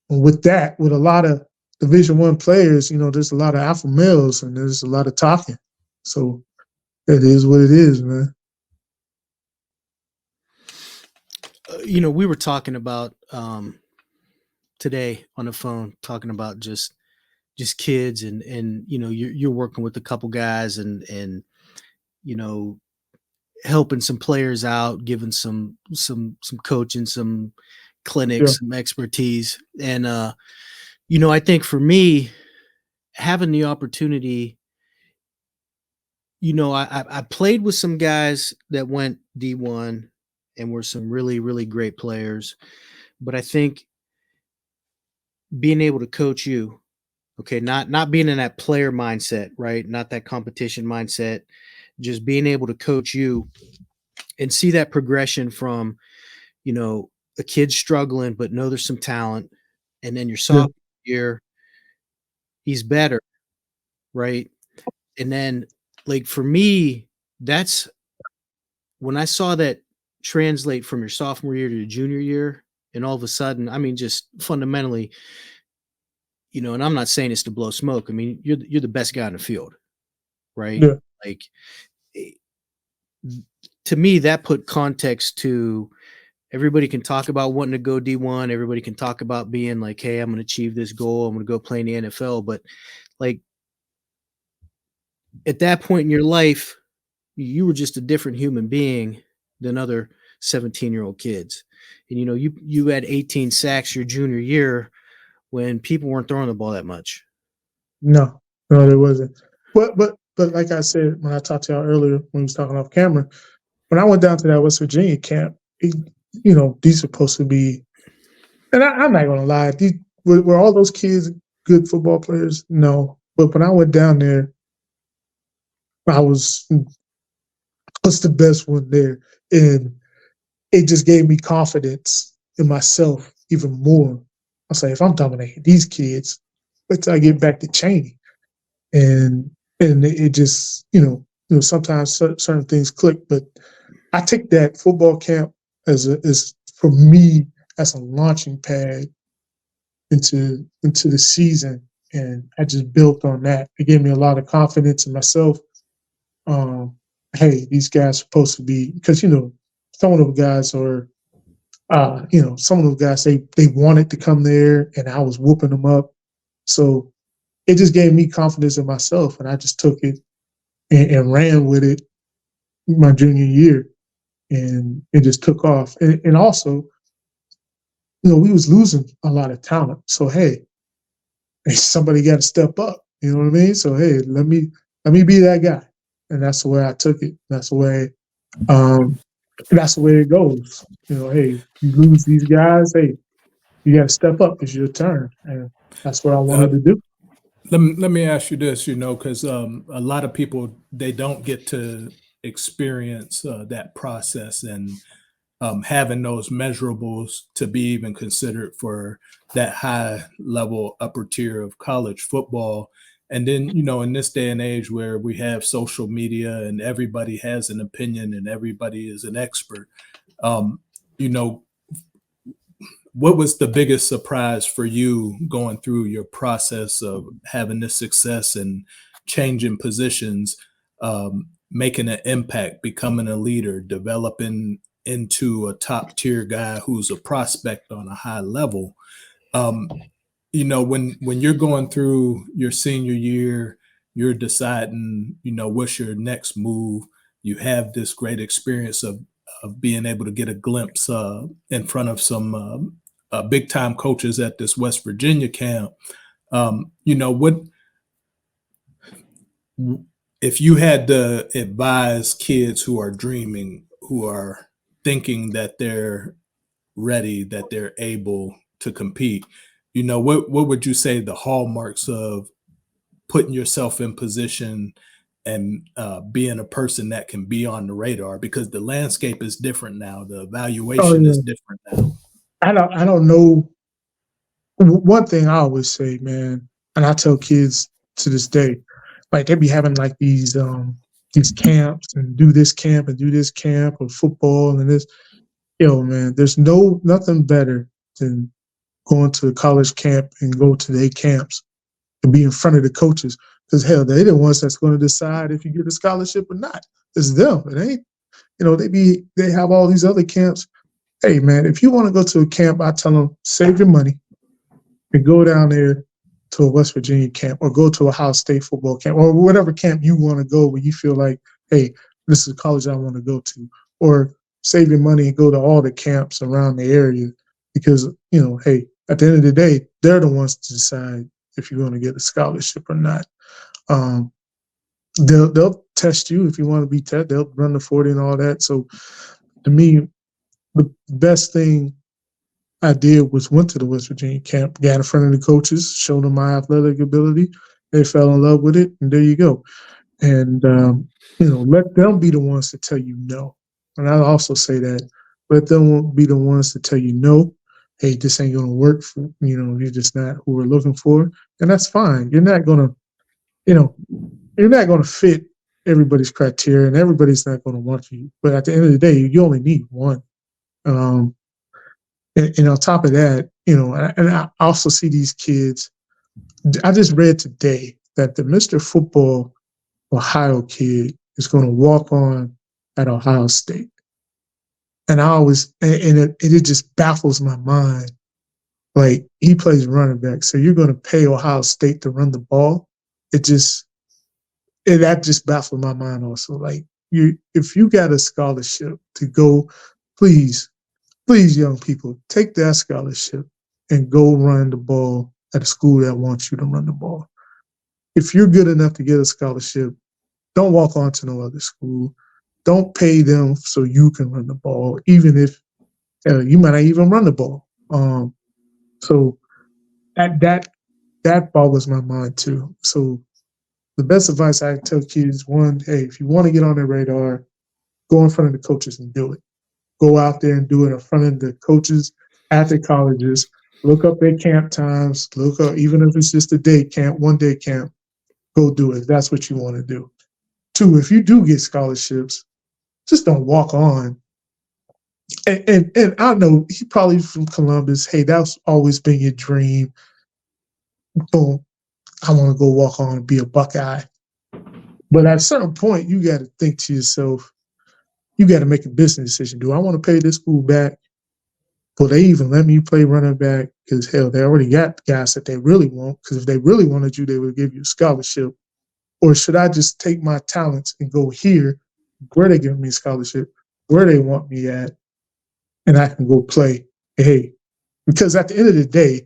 With that, with a lot of Division I players, there's a lot of alpha males and there's a lot of talking. So it is what it is, man. We were talking about today on the phone, talking about just kids and you're working with a couple guys and helping some players out, giving some coaching, some clinics, some expertise. And I think for me, having the opportunity, I played with some guys that went D1 and were some really, really great players. But I think being able to coach you, okay, not being in that player mindset, right? Not that competition mindset, just being able to coach you and see that progression from, a kid struggling, but know there's some talent. And then your sophomore year, he's better, right? And then, like, for me, that's when I saw that translate from your sophomore year to your junior year, and all of a sudden, I mean, just fundamentally, and I'm not saying this to blow smoke. I mean, you're the best guy in the field, right? Yeah. Like, to me, that put context to everybody can talk about wanting to go D1. Everybody can talk about being like, hey, I'm going to achieve this goal. I'm going to go play in the NFL. But like at that point in your life, you were just a different human being than other 17-year-old kids. And, you had 18 sacks your junior year when people weren't throwing the ball that much. No, there wasn't. But like I said, when I talked to y'all earlier, when we was talking off camera, when I went down to that West Virginia camp, these supposed to be, and I'm not going to lie, were all those kids good football players? No. But when I went down there, I was the best one there. And it just gave me confidence in myself even more. I was like, if I'm dominating these kids, wait till I get back to Chaney. And it just, sometimes certain things click. But I take that football camp as for me as a launching pad into the season, and I just built on that. It gave me a lot of confidence in myself. Hey, these guys are supposed to be, because some of those guys are, some of those guys they wanted to come there, and I was whooping them up. So it just gave me confidence in myself, and I just took it and ran with it my junior year. And it just took off. And also, we was losing a lot of talent. So, hey, somebody got to step up. You know what I mean? So, hey, let me be that guy. And that's the way I took it. That's the way it goes. Hey, you lose these guys. Hey, you got to step up. It's your turn. And that's what I wanted to do. Let me ask you this, because a lot of people, they don't get to experience that process and having those measurables to be even considered for that high level upper tier of college football. And then, in this day and age where we have social media and everybody has an opinion and everybody is an expert, what was the biggest surprise for you going through your process of having this success and changing positions, making an impact, becoming a leader, developing into a top tier guy who's a prospect on a high level? When you're going through your senior year, you're deciding, what's your next move. You have this great experience of being able to get a glimpse in front of some big time coaches at this West Virginia camp. What if you had to advise kids who are dreaming, who are thinking that they're ready, that they're able to compete, what would you say the hallmarks of putting yourself in position and being a person that can be on the radar? Because the landscape is different now. The evaluation is different now. I don't know. One thing I always say, man, and I tell kids to this day, like they be having like these camps and do this camp and do this camp of football and this. Man, there's nothing better than going to a college camp and go to their camps and be in front of the coaches. Because hell, they're the ones that's going to decide if you get a scholarship or not. It's them. It ain't, they have all these other camps. Hey man, if you want to go to a camp, I tell them, save your money and go down there to a West Virginia camp or go to a Ohio State football camp or whatever camp you want to go where you feel like, hey, this is a college I want to go to. Or save your money and go to all the camps around the area because, hey, at the end of the day, they're the ones to decide if you're going to get a scholarship or not. They'll test you if you want to be tested. They'll run the 40 and all that. So to me, the best thing I did was went to the West Virginia camp, got in front of the coaches, showed them my athletic ability. They fell in love with it, and there you go. And, let them be the ones to tell you no. And I also say that, let them be the ones to tell you no. Hey, this ain't going to work for, you're just not who we're looking for. And that's fine. You're not going to fit everybody's criteria and everybody's not going to want you. But at the end of the day, you only need one. And on top of that, and I also see these kids. I just read today that the Mr. Football Ohio kid is going to walk on at Ohio State. And I always, and it just baffles my mind. Like, he plays running back, so you're going to pay Ohio State to run the ball? That just baffled my mind also. Like, if you got a scholarship to go, please, young people, take that scholarship and go run the ball at a school that wants you to run the ball. If you're good enough to get a scholarship, don't walk on to no other school. Don't pay them so you can run the ball, even if you might not even run the ball. So that boggles my mind too. So the best advice I tell kids, one, hey, if you want to get on their radar, go in front of the coaches and do it. Go out there and do it in front of the coaches at the colleges. Look up their camp times. Look up, even if it's just a day camp, 1 day camp, go do it. That's what you want to do. 2, if you do get scholarships, just don't walk on. And I know he probably from Columbus. Hey, that's always been your dream. Boom, I want to go walk on and be a Buckeye. But at a certain point, you got to think to yourself, you got to make a business decision. Do I want to pay this school back? Will they even let me play running back? Because, hell, they already got guys that they really want. Because if they really wanted you, they would give you a scholarship. Or should I just take my talents and go here, where they give me a scholarship, where they want me at, and I can go play? Hey, because at the end of the day,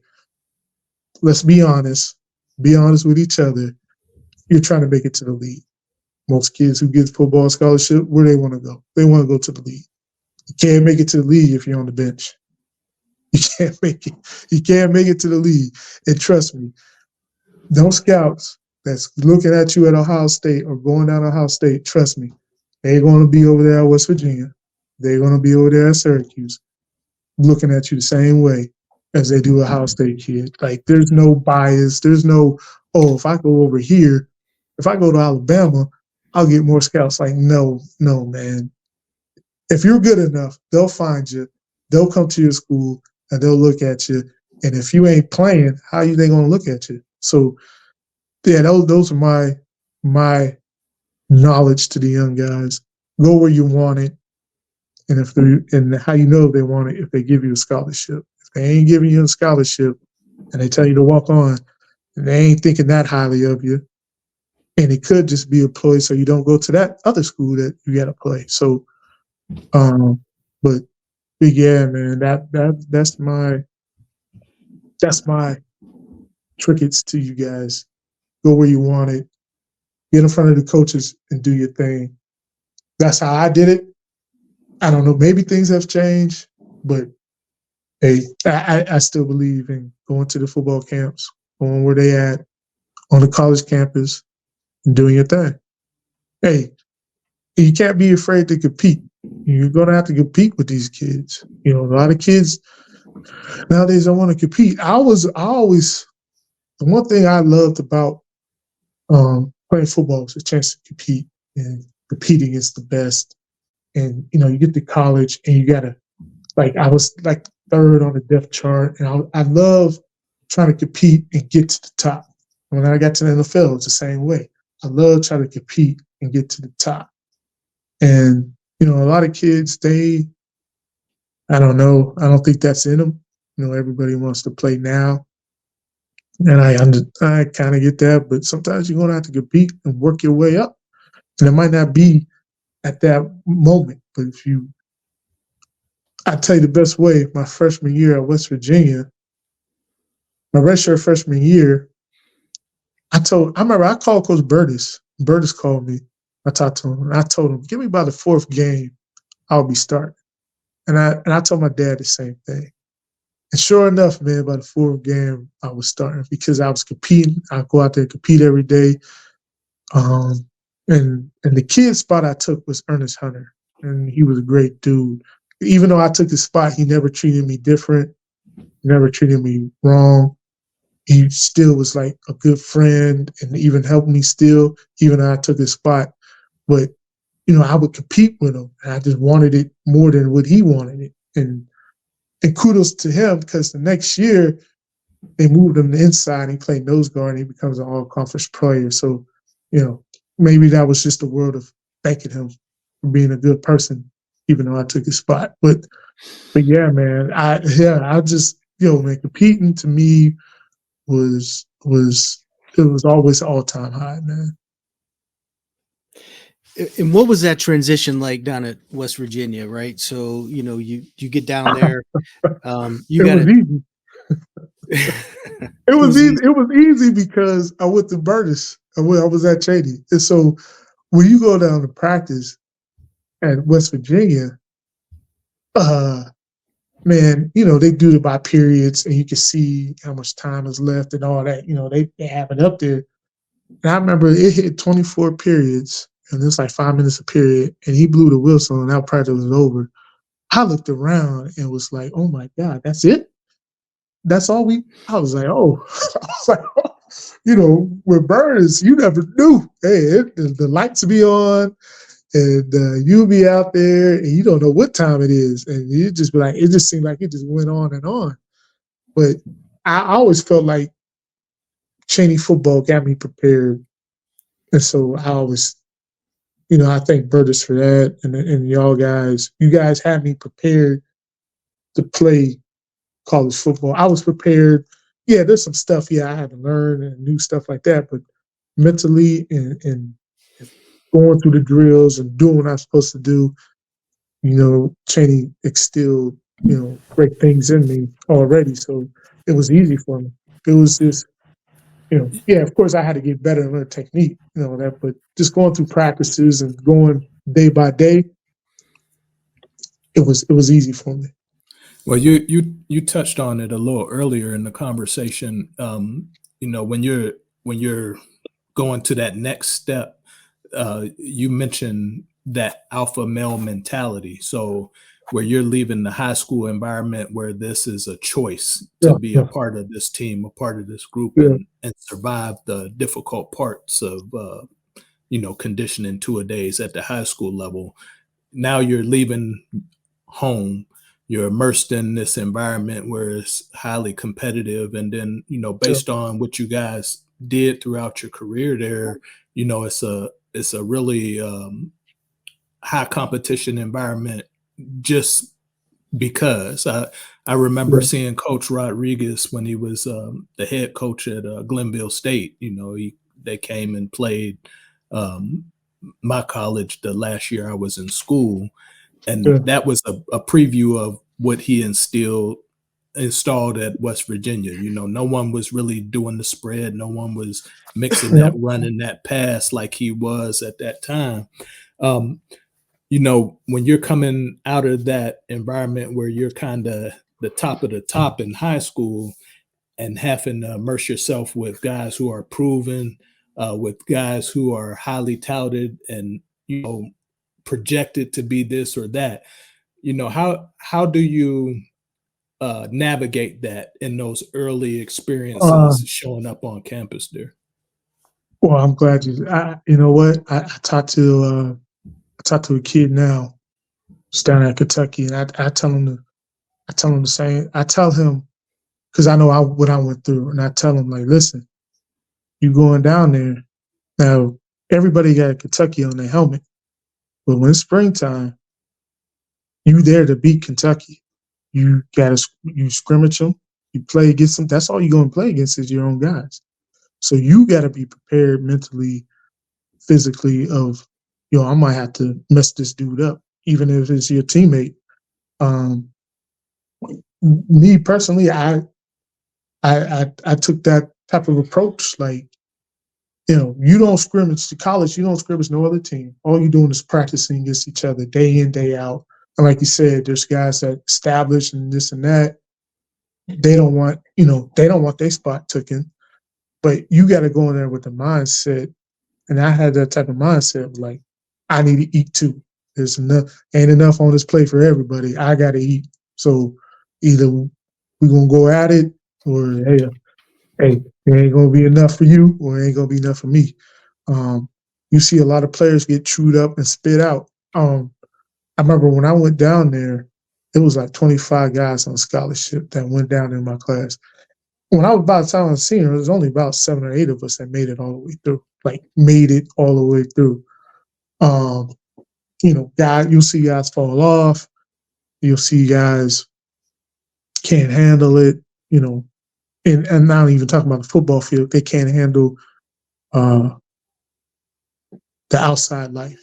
let's be honest with each other. You're trying to make it to the league. Most kids who get football scholarship, where they want to go? They want to go to the league. You can't make it to the league if you're on the bench. You can't make it. You can't make it to the league. And trust me, those scouts that's looking at you at Ohio State or going down to Ohio State, trust me, they're going to be over there at West Virginia. They're going to be over there at Syracuse looking at you the same way as they do Ohio State kid. Like, there's no bias. There's no, if I go over here, if I go to Alabama, I'll get more scouts. Like, no, man. If you're good enough, they'll find you. They'll come to your school and they'll look at you. And if you ain't playing, how are they going to look at you? So, yeah, those are my knowledge to the young guys. Go where you want it, and how you know if they want it if they give you a scholarship. If they ain't giving you a scholarship and they tell you to walk on, and they ain't thinking that highly of you, And it could just be a ploy so you don't go to that other school that you got to play. So, but yeah, man, that's my trinkets to you guys. Go where you want it. Get in front of the coaches and do your thing. That's how I did it. I don't know. Maybe things have changed, but hey, I still believe in going to the football camps, going where they at, on the college campus, and doing your thing. Hey, you can't be afraid to compete. You're going to have to compete with these kids. You know, a lot of kids nowadays don't want to compete. The one thing I loved about playing football was a chance to compete, and competing is the best. And, you know, you get to college and you got to, I was like third on the depth chart, and I love trying to compete and get to the top. When I got to the NFL, it's the same way. I love trying to compete and get to the top. And, you know, a lot of kids, I don't know. I don't think that's in them. You know, everybody wants to play now. And I kind of get that, but sometimes you're going to have to compete and work your way up. And it might not be at that moment, but I tell you the best way, my freshman year at West Virginia, my redshirt freshman year, I remember I called Coach Berdis. Berdis called me. I talked to him, and I told him, give me by the fourth game, I'll be starting. And I told my dad the same thing. And sure enough, man, by the fourth game, I was starting because I was competing. I go out there and compete every day. And the kid spot I took was Ernest Hunter, and he was a great dude. Even though I took his spot, he never treated me different, never treated me wrong. He still was like a good friend and even helped me still, even though I took his spot. But, you know, I would compete with him, and I just wanted it more than what he wanted it. And kudos to him, because the next year they moved him to inside, and he played nose guard, and he becomes an all-conference player. So, you know, maybe that was just a word of thanking him for being a good person, even though I took his spot. But yeah, man, I just, man, competing to me was always all-time high, man. And what was that transition like down at West Virginia, right? So, you know, you get down there, you got it. Easy. It was easy. It was easy because I went to Berdis. I was at Chaney. And so when you go down to practice at West Virginia, man, you know, they do it by periods, and you can see how much time is left and all that. You know, they have it up there. And I remember it hit 24 periods, and it's like 5 minutes a period, and he blew the whistle, and that practice was over. I looked around and was like, oh, my God, that's it? That's all I was like, oh. You know, with Berdis, you never knew. Hey, the lights be on, and you be out there, and you don't know what time it is. And you just be like, it just seemed like it just went on and on. But I always felt like Chaney football got me prepared. And so I always, you know, I thank Berdis for that. And y'all guys, you guys had me prepared to play college football. I was prepared. Yeah, there's some stuff, I had to learn and new stuff like that. But mentally and going through the drills and doing what I'm supposed to do, you know, Chaney instilled, you know, great things in me already. So it was easy for me. It was just, you know, yeah, of course I had to get better and learn technique, you know, that, but just going through practices and going day by day, it was easy for me. Well, you touched on it a little earlier in the conversation. You know, when you're going to that next step, you mentioned that alpha male mentality. So where you're leaving the high school environment where this is a choice to be a part of this team, a part of this group, and survive the difficult parts of, you know, conditioning 2-a-days at the high school level. Now you're leaving home. You're immersed in this environment where it's highly competitive. And then, you know, based on what you guys did throughout your career there, you know, it's a really high competition environment just because. I remember seeing Coach Rodriguez when he was the head coach at Glenville State. You know, he they came and played my college the last year I was in school. And that was a preview of what he installed at West Virginia. No one was really doing the spread. No one was mixing that run and that pass like he was at that time. When you're coming out of that environment where you're kind of the top of the top in high school and having to immerse yourself with guys who are proven, with guys who are highly touted and, projected to be this or that, how do you navigate that in those early experiences showing up on campus there? Well, I'm glad you know what? I talked to a kid now, who's down at Kentucky, and I tell him the same. I tell him, because I know what I went through, and I tell him, like, listen, you going down there now. Everybody got Kentucky on their helmet, but when it's springtime, you there to beat Kentucky. You scrimmage them, you play against them. That's all you're going to play against is your own guys. So you got to be prepared mentally, physically. Of, I might have to mess this dude up, even if it's your teammate. Me personally, I took that type of approach. Like, you don't scrimmage to college. You don't scrimmage no other team. All you're doing is practicing against each other day in, day out. And like you said, there's guys that establish and this and that. They don't want their spot taken. But you got to go in there with the mindset. And I had that type of mindset, like, I need to eat too. There's ain't enough on this plate for everybody. I got to eat. So either we're going to go at it, or, hey, it ain't going to be enough for you, or it ain't going to be enough for me. You see a lot of players get chewed up and spit out. I remember when I went down there, it was like 25 guys on scholarship that went down in my class. When I was about the time I was a senior, it was only about 7 or 8 of us that made it all the way through. You'll see guys fall off. You'll see guys can't handle it, and I'm not even talking about the football field. They can't handle the outside life.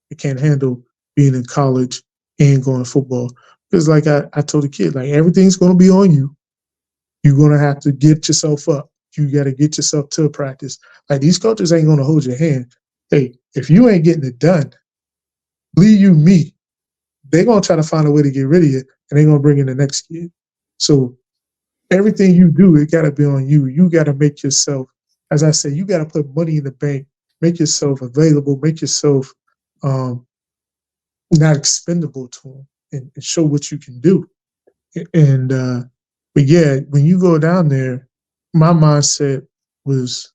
They can't handle being in college and going to football. Because like I told the kid, like, everything's going to be on you. You're going to have to get yourself up. You got to get yourself to practice. Like, these coaches ain't going to hold your hand. Hey, if you ain't getting it done, believe you me, they're going to try to find a way to get rid of you, and they're going to bring in the next kid. So everything you do, it got to be on you. You got to make yourself, as I said, you got to put money in the bank, make yourself available, make yourself not expendable to them, and show what you can do. But yeah, when you go down there, my mindset was,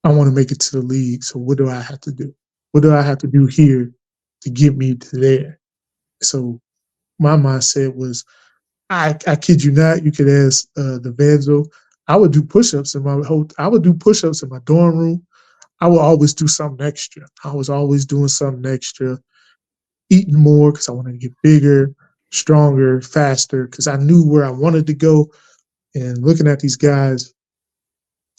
I want to make it to the league. So what do I have to do? What do I have to do here to get me to there? So my mindset was, I kid you not, you could ask the Vanzo. I would do push-ups in my dorm room. I would always do something extra. I was always doing something extra, eating more because I wanted to get bigger, stronger, faster, because I knew where I wanted to go. And looking at these guys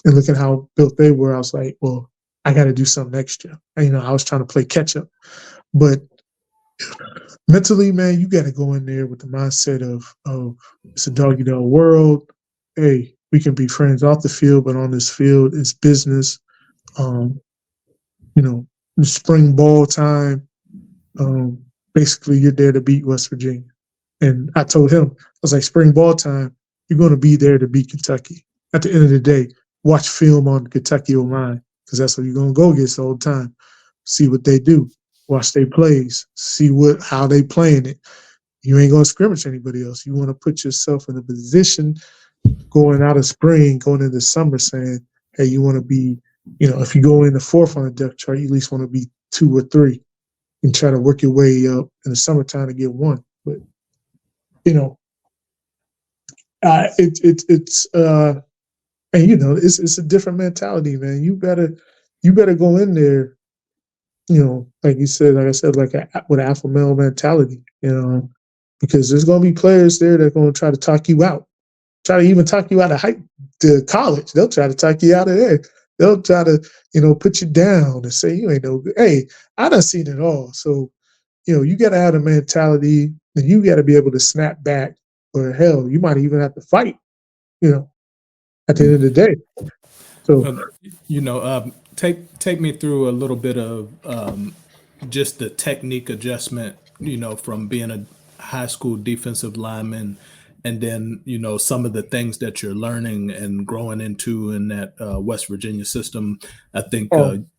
and looking how built they were, I was like, well, I got to do something extra. And, I was trying to play catch up. But mentally, man, you got to go in there with the mindset of it's a dog-eat-dog world. Hey, we can be friends off the field, but on this field, it's business. The spring ball time, basically you're there to beat West Virginia. And I told him, I was like, spring ball time, you're going to be there to beat Kentucky. At the end of the day, watch film on Kentucky O-line, because that's what you're going to go against all the time. See what they do. Watch their plays. See how they playing it. You ain't going to scrimmage anybody else. You want to put yourself in a position going out of spring, going into summer, saying, hey, you want to be, if you go in the 4th on the depth chart, you at least want to be 2 or 3 and try to work your way up in the summertime to get 1. But, it's a different mentality, man. You better go in there, like you said, like I said, with an alpha male mentality, because there's going to be players there that are going to try to talk you out, try to even talk you out of to college. They'll try to talk you out of there. They'll try to, put you down and say you ain't no good. Hey, I done seen it all. So, you got to have a mentality, and you got to be able to snap back, or hell, you might even have to fight, at the end of the day. So, take me through a little bit of just the technique adjustment, from being a high school defensive lineman, and then, some of the things that you're learning and growing into in that West Virginia system. I think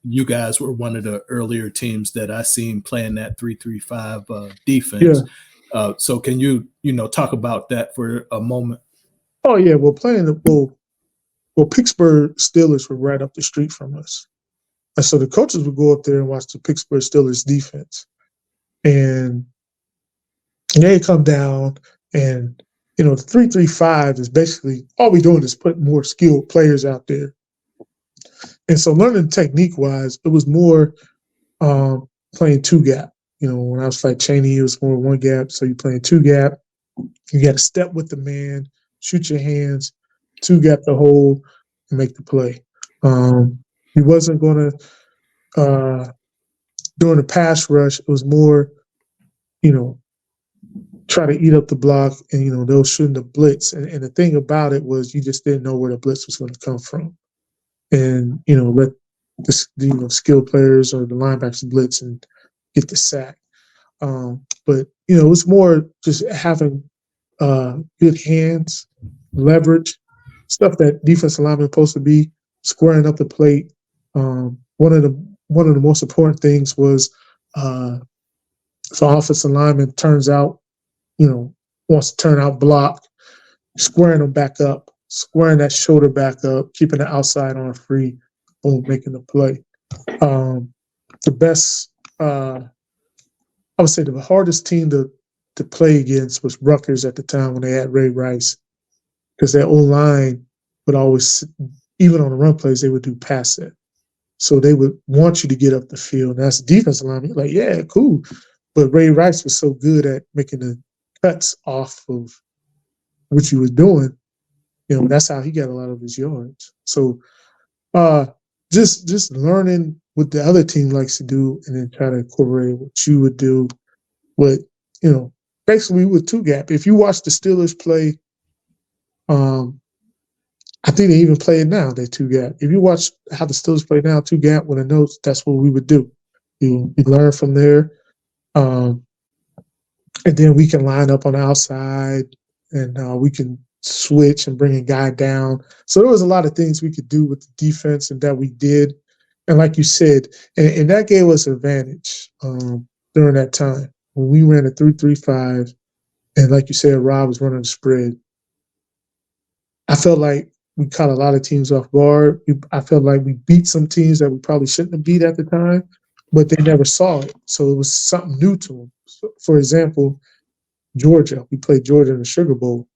you guys were one of the earlier teams that I seen playing that 3-3-5 defense. Yeah. So can you, talk about that for a moment? Oh, yeah. Well, Pittsburgh Steelers were right up the street from us. And so the coaches would go up there and watch the Pittsburgh Steelers defense. And they come down, and, the 3-3-5 is basically all we're doing is putting more skilled players out there. And so learning technique-wise, it was more playing two-gap. When I was fighting Chaney, it was more one-gap. So you're playing two-gap. You got to step with the man, shoot your hands, two-gap the hole, and make the play. He wasn't going to during the pass rush, it was more, try to eat up the block, and, they were shooting the blitz. And the thing about it was you just didn't know where the blitz was going to come from. And, let the skilled players or the linebackers blitz and get the sack. But, it was more just having good hands, leverage, stuff that defensive linemen are supposed to be, squaring up the plate. One of the most important things was if an offensive lineman turns out, wants to turn out block, squaring them back up, squaring that shoulder back up, keeping the outside arm free, boom, making the play. The best, I would say the hardest team to play against was Rutgers at the time when they had Ray Rice, because their O-line would always, even on the run plays, they would do pass set. So they would want you to get up the field. And that's defensive lineman. Like, yeah, cool. But Ray Rice was so good at making the cuts off of what you were doing. That's how he got a lot of his yards. So just learning what the other team likes to do, and then try to incorporate what you would do. But, basically with two-gap. If you watch the Steelers play, I think they even play it now, they two-gap. If you watch how the Steelers play now, two-gap with a notes, that's what we would do. You learn from there. And then we can line up on the outside, and we can switch and bring a guy down. So there was a lot of things we could do with the defense, and that we did. And like you said, and that gave us an advantage during that time. When we ran a 3-3-5, and like you said, Rob was running the spread, I felt like we caught a lot of teams off guard. I felt like we beat some teams that we probably shouldn't have beat at the time, but they never saw it. So it was something new to them. So, for example, Georgia. We played Georgia in the Sugar Bowl.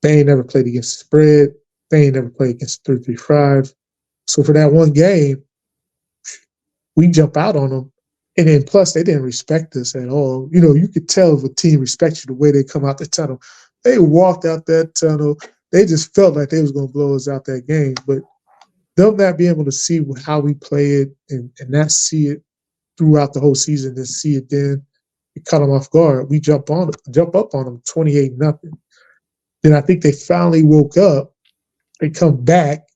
They ain't never played against the spread. They ain't never played against 3-3-5. So for that one game, we jump out on them. And then plus, they didn't respect us at all. You could tell if a team respects you the way they come out the tunnel. They walked out that tunnel. They just felt like they was going to blow us out that game. But they'll not be able to see how we play it and not see it throughout the whole season and see it then. We cut them off guard. We jump up on them 28-0. Then I think they finally woke up. They come back,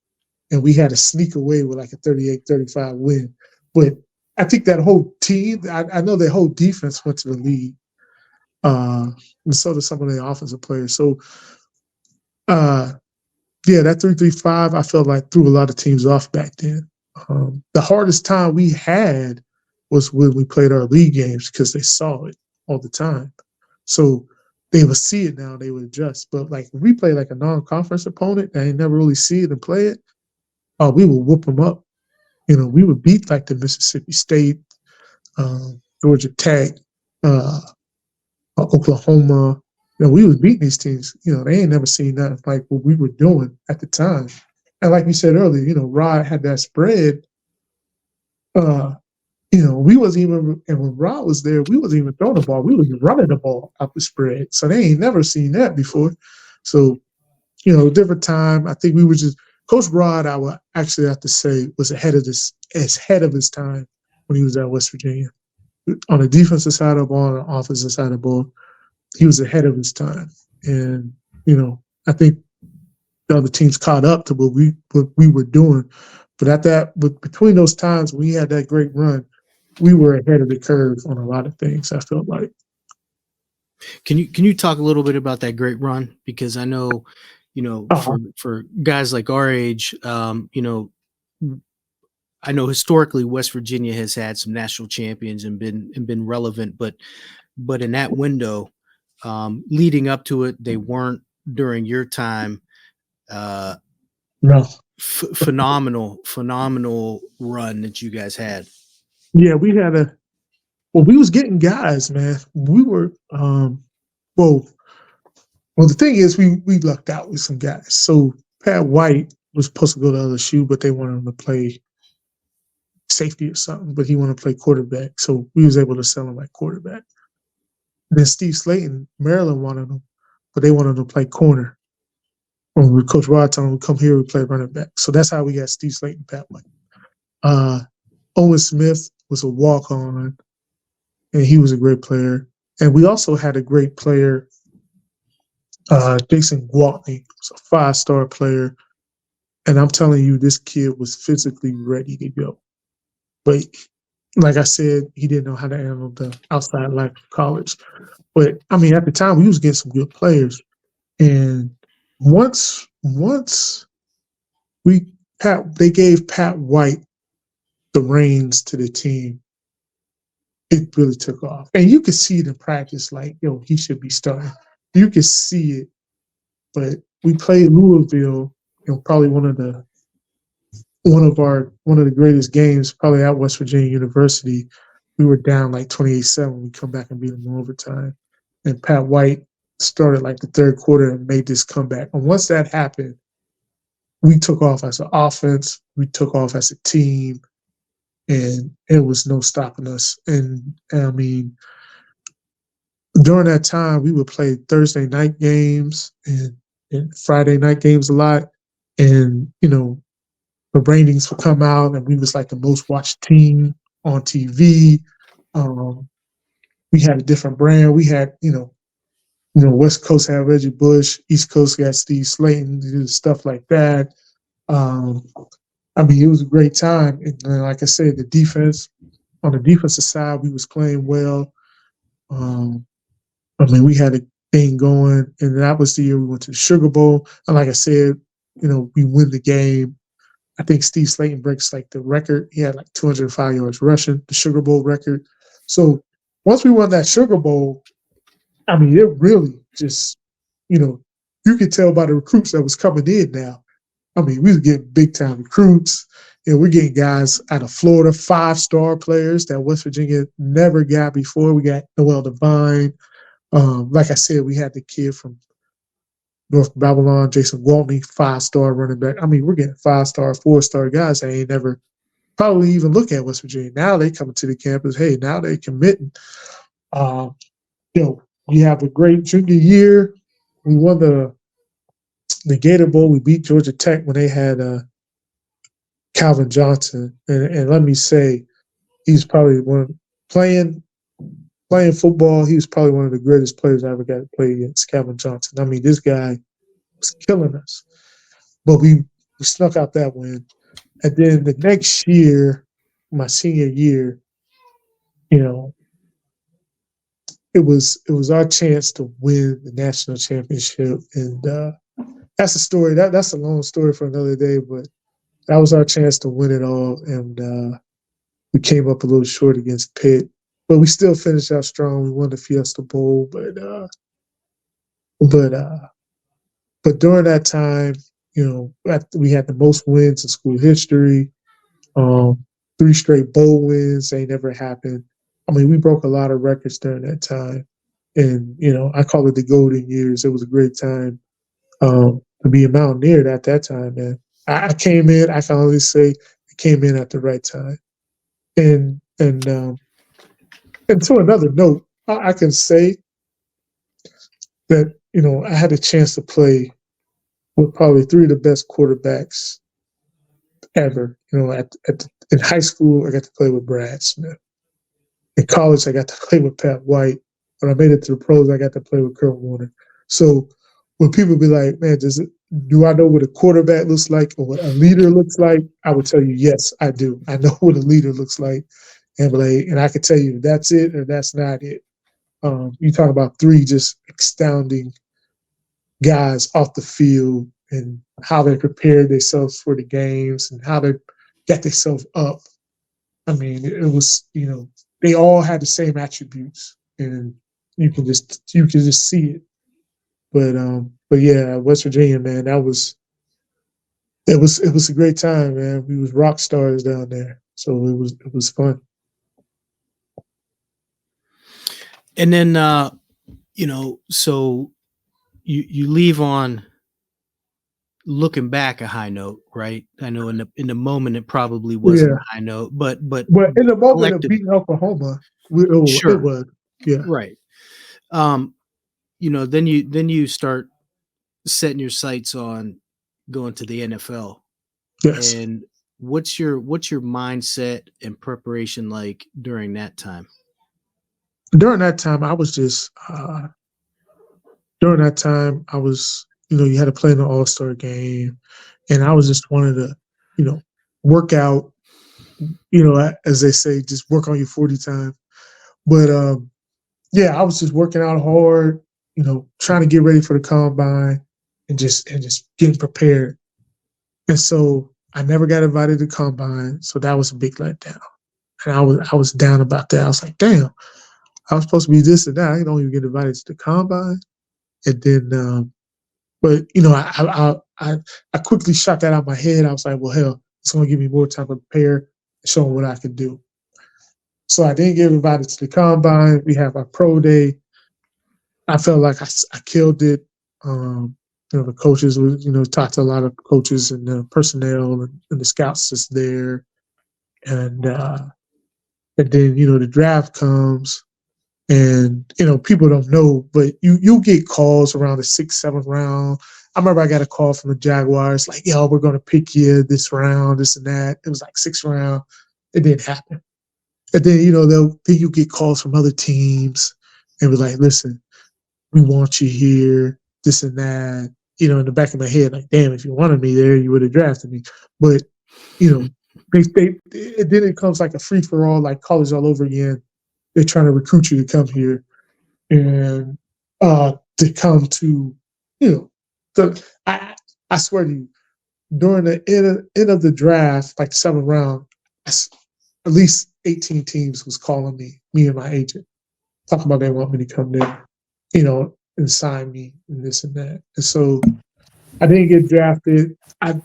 and we had to sneak away with like a 38-35 win. But I think that whole team, I know their whole defense went to the league. And so did some of the offensive players. So, that 3-3-5, I felt like threw a lot of teams off back then. The hardest time we had was when we played our league games, because they saw it all the time. So they would see it now, they would adjust. But like if we play like a non-conference opponent that ain't never really see it and play it, we would whoop them up. We would beat like the Mississippi State, Georgia Tech, Oklahoma. We was beating these teams. They ain't never seen that like what we were doing at the time. And like you said earlier, Rod had that spread. We wasn't even, and when Rod was there, we wasn't even throwing the ball. We was running the ball out the spread. So they ain't never seen that before. So, different time. I think we were just Coach Rod, I would actually have to say, was ahead of his time when he was at West Virginia. On the defensive side of the ball, on the offensive side of the ball, he was ahead of his time. And, I think the other teams caught up to what we were doing. But between those times when we had that great run, we were ahead of the curve on a lot of things, I felt like. Can you talk a little bit about that great run? Because I know, for guys like our age, I know historically West Virginia has had some national champions and been relevant, but in that window, leading up to it, they weren't during your time. No. Phenomenal run that you guys had. Yeah, we was getting guys, man. We were, the thing is we lucked out with some guys. So Pat White was supposed to go to LSU, but they wanted him to play safety or something, but he wanted to play quarterback. So we was able to sell him at quarterback. Then Steve Slayton, Maryland wanted him, but they wanted him to play corner. When Coach Rod told him to come here, we play running back. So that's how we got Steve Slayton, Pat White. Owen Smith was a walk-on, and he was a great player. And we also had a great player, Jason Gwaltney, was a 5-star player. And I'm telling you, this kid was physically ready to go. But like I said, he didn't know how to handle the outside life of college. But, at the time, we was getting some good players. And once they gave Pat White the reins to the team, it really took off. And you could see it in practice, like, he should be starting. You could see it. But we played Louisville, probably one of the greatest games, probably at West Virginia University. We were down like 28-7. We come back and beat them in overtime. And Pat White started like the third quarter and made this comeback. And once that happened, we took off as an offense. We took off as a team. And it was no stopping us. And during that time, we would play Thursday night games and Friday night games a lot. And, the ratings would come out, and we was like the most watched team on TV. We had a different brand. We had, West Coast had Reggie Bush, East Coast got Steve Slayton, stuff like that. It was a great time. And like I said, on the defensive side, we was playing well. We had a thing going, and that was the year we went to the Sugar Bowl. And like I said, we win the game. I think Steve Slayton breaks like the record. He had like 205 yards rushing, the Sugar Bowl record. So once we won that Sugar Bowl, it really just, you could tell by the recruits that was coming in now. We was getting big-time recruits. We're getting guys out of Florida, 5-star players that West Virginia never got before. We got Noel Devine. Like I said, we had the kid from North Babylon, Jason Gwaltney, 5-star running back. We're getting 5-star, 4-star guys that ain't never probably even look at West Virginia. Now they coming to the campus. Hey, now they committing. We have a great junior year. We won the Gator Bowl. We beat Georgia Tech when they had Calvin Johnson. And let me say, he's probably playing football. He was probably one of the greatest players I ever got to play against, Calvin Johnson. This guy was killing us. But we snuck out that win. And then the next year, my senior year, it was our chance to win the national championship. And that's a story. That's a long story for another day, but that was our chance to win it all. And we came up a little short against Pitt. But we still finished out strong. We won the Fiesta Bowl, but during that time, we had the most wins in school history. 3 straight bowl wins. They never happened. We broke a lot of records during that time, and I call it the golden years. It was a great time to be a Mountaineer at that time, man. I came in. I can only say I came in at the right time, and to another note, I can say that, I had a chance to play with probably three of the best quarterbacks ever. You know, in high school, I got to play with Brad Smith. In college, I got to play with Pat White. When I made it to the pros, I got to play with Kurt Warner. So when people be like, man, do I know what a quarterback looks like or what a leader looks like? I would tell you, yes, I do. I know what a leader looks like. And I could tell you that's it or that's not it. You talk about three just astounding guys off the field and how they prepared themselves for the games and how they got themselves up. I mean, it was, they all had the same attributes, and you can just see it. But yeah, West Virginia, man, it was a great time, man. We was rock stars down there, so it was fun. And then, so you leave on looking back a high note, right? I know in the moment it probably wasn't a high note, but in the moment of beating Oklahoma, it was, yeah, right. Then you start setting your sights on going to the NFL. Yes. And what's your mindset and preparation like during that time? During that time, I was just you had to play in the All-Star game, and I was just wanted to, work out, as they say, just work on your 40 time. But I was just working out hard, trying to get ready for the combine and just getting prepared. And so I never got invited to combine, so that was a big letdown. And I was down about that. I was like, damn, I was supposed to be this and that. I don't even get invited to the combine. And then, but I quickly shot that out of my head. I was like, well, hell, it's going to give me more time to prepare and show them what I can do. So I didn't get invited to the combine. We have our pro day. I felt like I killed it. The coaches were, talked to a lot of coaches and the personnel and the scouts that's there. And then, the draft comes. And, people don't know, but you get calls around the 6th, 7th round. I remember I got a call from the Jaguars, like, yo, we're going to pick you this round, this and that. It was like 6th round. It didn't happen. And then, then you get calls from other teams and be like, listen, we want you here, this and that. In the back of my head, like, damn, if you wanted me there, you would have drafted me. But, then it comes like a free-for-all, like college all over again. They're trying to recruit you to come here and to come to, I swear to you, during the end of the draft, like 7th round, at least 18 teams was calling me and my agent, talking about they want me to come there, and sign me and this and that. And so I didn't get drafted.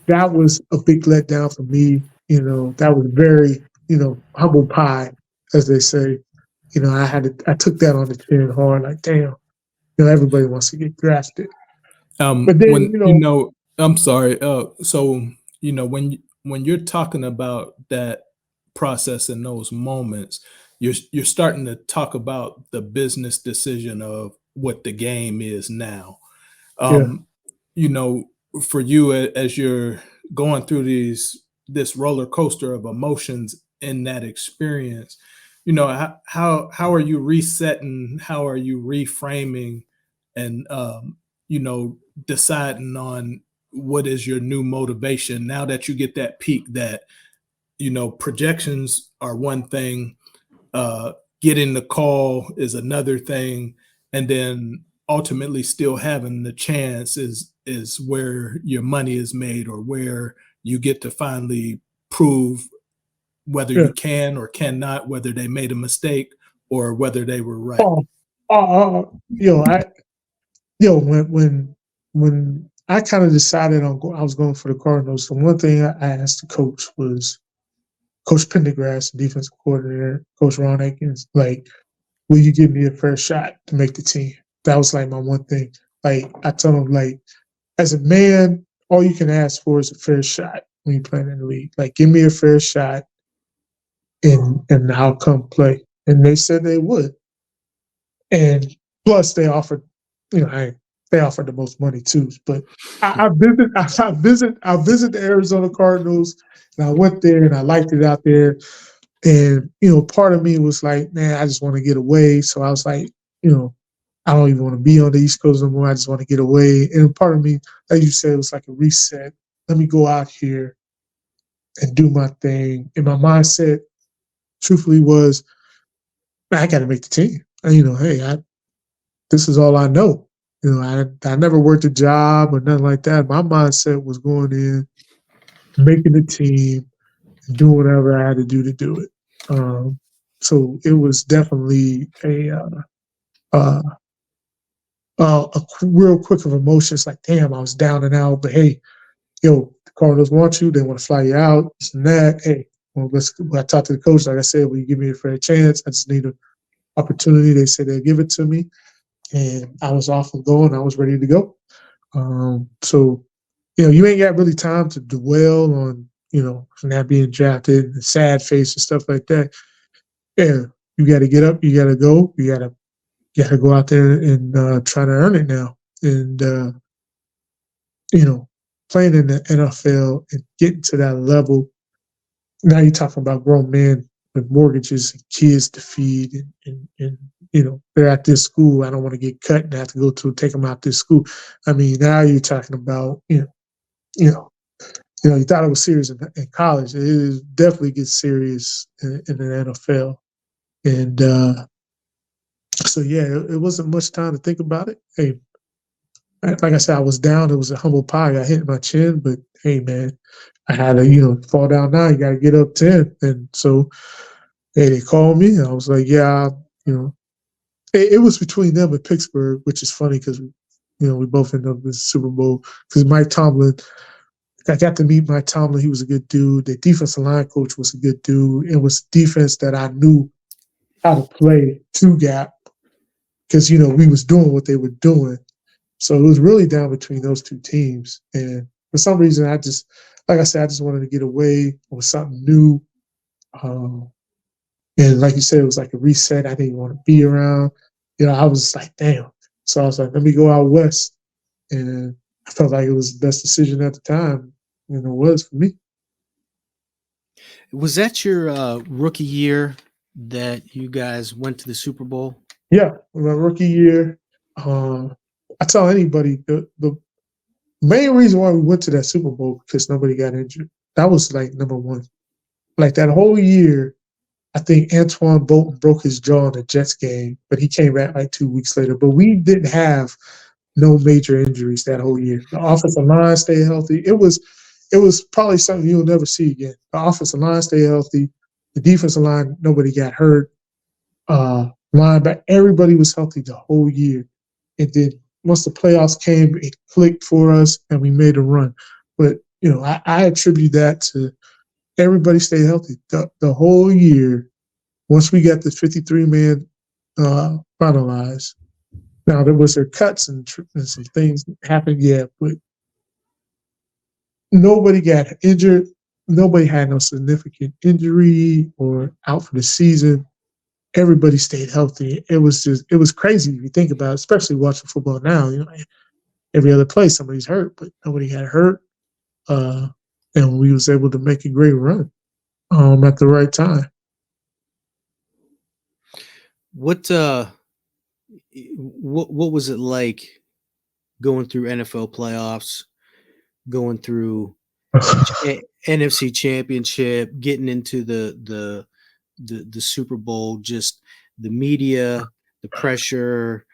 That was a big letdown for me. That was very, humble pie, as they say. I took that on the chin hard, like, damn, everybody wants to get drafted. But then, I'm sorry. So, when you're talking about that process in those moments, you're starting to talk about the business decision of what the game is now. For you, as you're going through this roller coaster of emotions in that experience, how are you resetting? How are you reframing and, deciding on what is your new motivation now that you get that peak that, projections are one thing, getting the call is another thing. And then ultimately still having the chance is where your money is made or where you get to finally prove whether you can or cannot, whether they made a mistake or whether they were right. When I kind of decided I was going for the Cardinals, the one thing I asked the coach was, Coach Pendergrass, defensive coordinator, Coach Ron Aikens, like, will you give me a fair shot to make the team? That was like my one thing. Like, I told him, like, as a man, all you can ask for is a fair shot when you're playing in the league. Like, give me a fair shot and I'll come play. And they said they would. And plus they offered, they they offered the most money too. But I visit the Arizona Cardinals, and I went there and I liked it out there. And part of me was like, man, I just want to get away. So I was like, I don't even want to be on the East Coast no more. I just want to get away. And part of me, like you said, it was like a reset. Let me go out here and do my thing. And my mindset, truthfully, was, man, I got to make the team. And, hey, this is all I know. I never worked a job or nothing like that. My mindset was going in, making the team, and doing whatever I had to do it. So it was definitely a real quick of emotion. It's like, damn, I was down and out, but hey, the Cardinals want you. They want to fly you out. This and that. Hey, well, I talked to the coach. Like I said, will you give me a fair chance? I just need an opportunity. They said they'll give it to me. And I was off and going. I was ready to go. So, you ain't got really time to dwell on, not being drafted, and sad face and stuff like that. Yeah, you got to get up. You got to go. You got to go out there and try to earn it now. And, playing in the NFL and getting to that level, now you're talking about grown men with mortgages and kids to feed and they're at this school. I don't want to get cut and have to take them out this school. I mean, now you're talking about, you thought it was serious in college. It definitely gets serious in the NFL. And so, yeah, it wasn't much time to think about it. Hey, like I said, I was down. It was a humble pie. I hit my chin, but hey, man, I had to, fall down 9. You got to get up 10. And so, hey, they called me. And I was like, yeah, it was between them and Pittsburgh, which is funny because, we both ended up in the Super Bowl. Because Mike Tomlin, I got to meet Mike Tomlin. He was a good dude. The defensive line coach was a good dude. It was defense that I knew how to play two gap because, we was doing what they were doing. So it was really down between those two teams. And for some reason, I just wanted to get away with something new. And like you said, it was like a reset. I didn't want to be around. I was like, damn. So I was like, let me go out west. And I felt like it was the best decision at the time. And it was for me. Was that your rookie year that you guys went to the Super Bowl? Yeah, my rookie year. I tell anybody the main reason why we went to that Super Bowl because nobody got injured. That was like number one. Like that whole year, I think Antoine Bolton broke his jaw in the Jets game, but he came back like 2 weeks later. But we didn't have no major injuries that whole year. The offensive line stayed healthy. It was probably something you'll never see again. The offensive line stayed healthy. The defensive line, nobody got hurt. Linebacker, everybody was healthy the whole year. And then once the playoffs came, it clicked for us and we made a run. But, I attribute that to everybody stayed healthy the whole year. Once we got the 53-man finalized, now there was their cuts and some things happened, yeah, but nobody got injured. Nobody had no significant injury or out for the season. Everybody stayed healthy. It was crazy if you think about it, especially watching football now. Every other play somebody's hurt, but nobody got hurt. And we was able to make a great run at the right time. What was it like going through NFL playoffs, going through NFC Championship, getting into the Super Bowl, just the media, the pressure,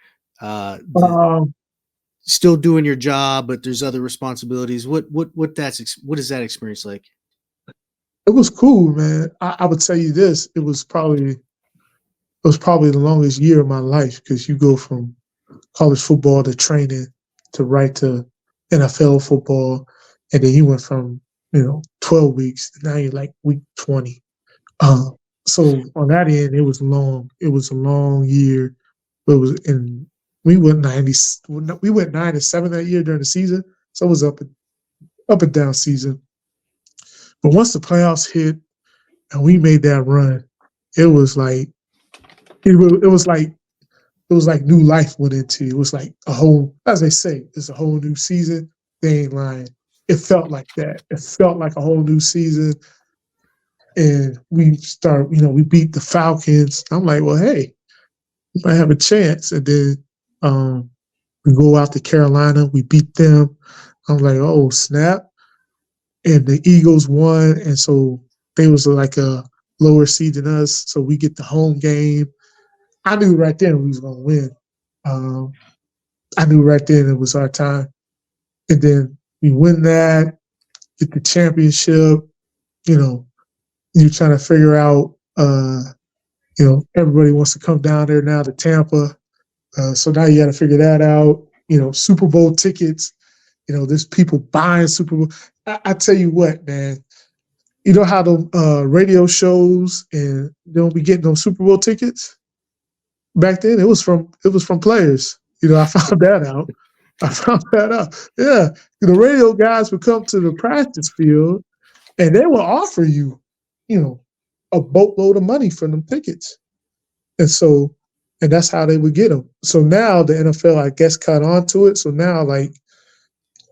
still doing your job, but there's other responsibilities. What is that experience like? It was cool, man. I would tell you this: it was probably the longest year of my life because you go from college football to training to right to NFL football, and then you went from 12 weeks to now you're like week 20. So on that end, it was long. It was a long year. We went 9-7 that year during the season, so it was up and down season. But once the playoffs hit and we made that run, it was like it was like new life went into it. It was like a whole, as they say, it's a whole new season. They ain't lying. It felt like that. It felt like a whole new season. And we beat the Falcons. I'm like, well, hey, we might have a chance. And then we go out to Carolina. We beat them. I'm like, oh, snap. And the Eagles won. And so they was like a lower seed than us. So we get the home game. I knew right then we was going to win. I knew right then it was our time. And then we win that, get the championship. You're trying to figure out, everybody wants to come down there now to Tampa. So now you got to figure that out. Super Bowl tickets. There's people buying Super Bowl. I tell you what, man. You know how the radio shows and don't be getting those Super Bowl tickets? Back then, it was from players. I found that out. Yeah, the radio guys would come to the practice field, and they will offer you, a boatload of money for them tickets. And that's how they would get them. So now the NFL, I guess, caught on to it. So now, like,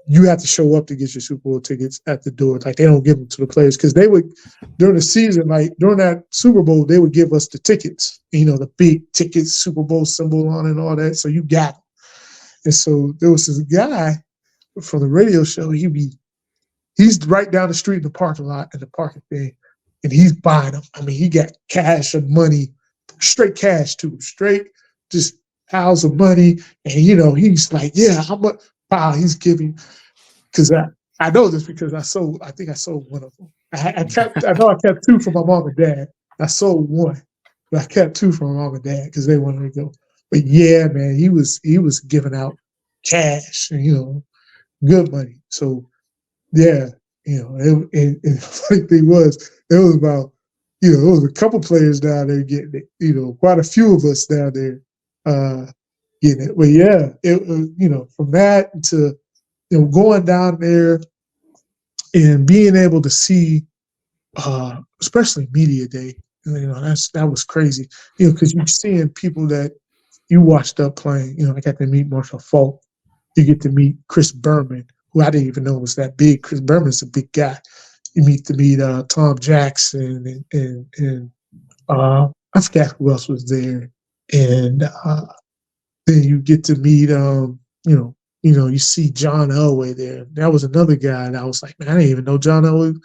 you have to show up to get your Super Bowl tickets at the door. Like, they don't give them to the players because they would, during the season, like during that Super Bowl, they would give us the tickets, the big tickets, Super Bowl symbol on it and all that. So you got them. And so there was this guy from the radio show. He's right down the street in the parking lot in the parking thing, and he's buying them. I mean, he got cash and money, straight cash too, straight just piles of money. And he's like, yeah, how much? Wow, he's giving. Because I know this because I think I sold one of them. I kept two from my mom and dad. I sold one, but I kept two from my mom and dad because they wanted to go. But yeah, man, he was giving out cash and good money. So yeah, the funny thing was there was about there was a couple players down there getting it. Quite a few of us down there getting it. But yeah, it from that to going down there and being able to see, especially media day, that was crazy. Because you're seeing people that you watched up playing. I got to meet Marshall Faulk. You get to meet Chris Berman, who I didn't even know was that big. Chris Berman's a big guy. You meet Tom Jackson and I forgot who else was there. And then you get to meet you see John Elway there. That was another guy, and I was like, man, I didn't even know John Elway.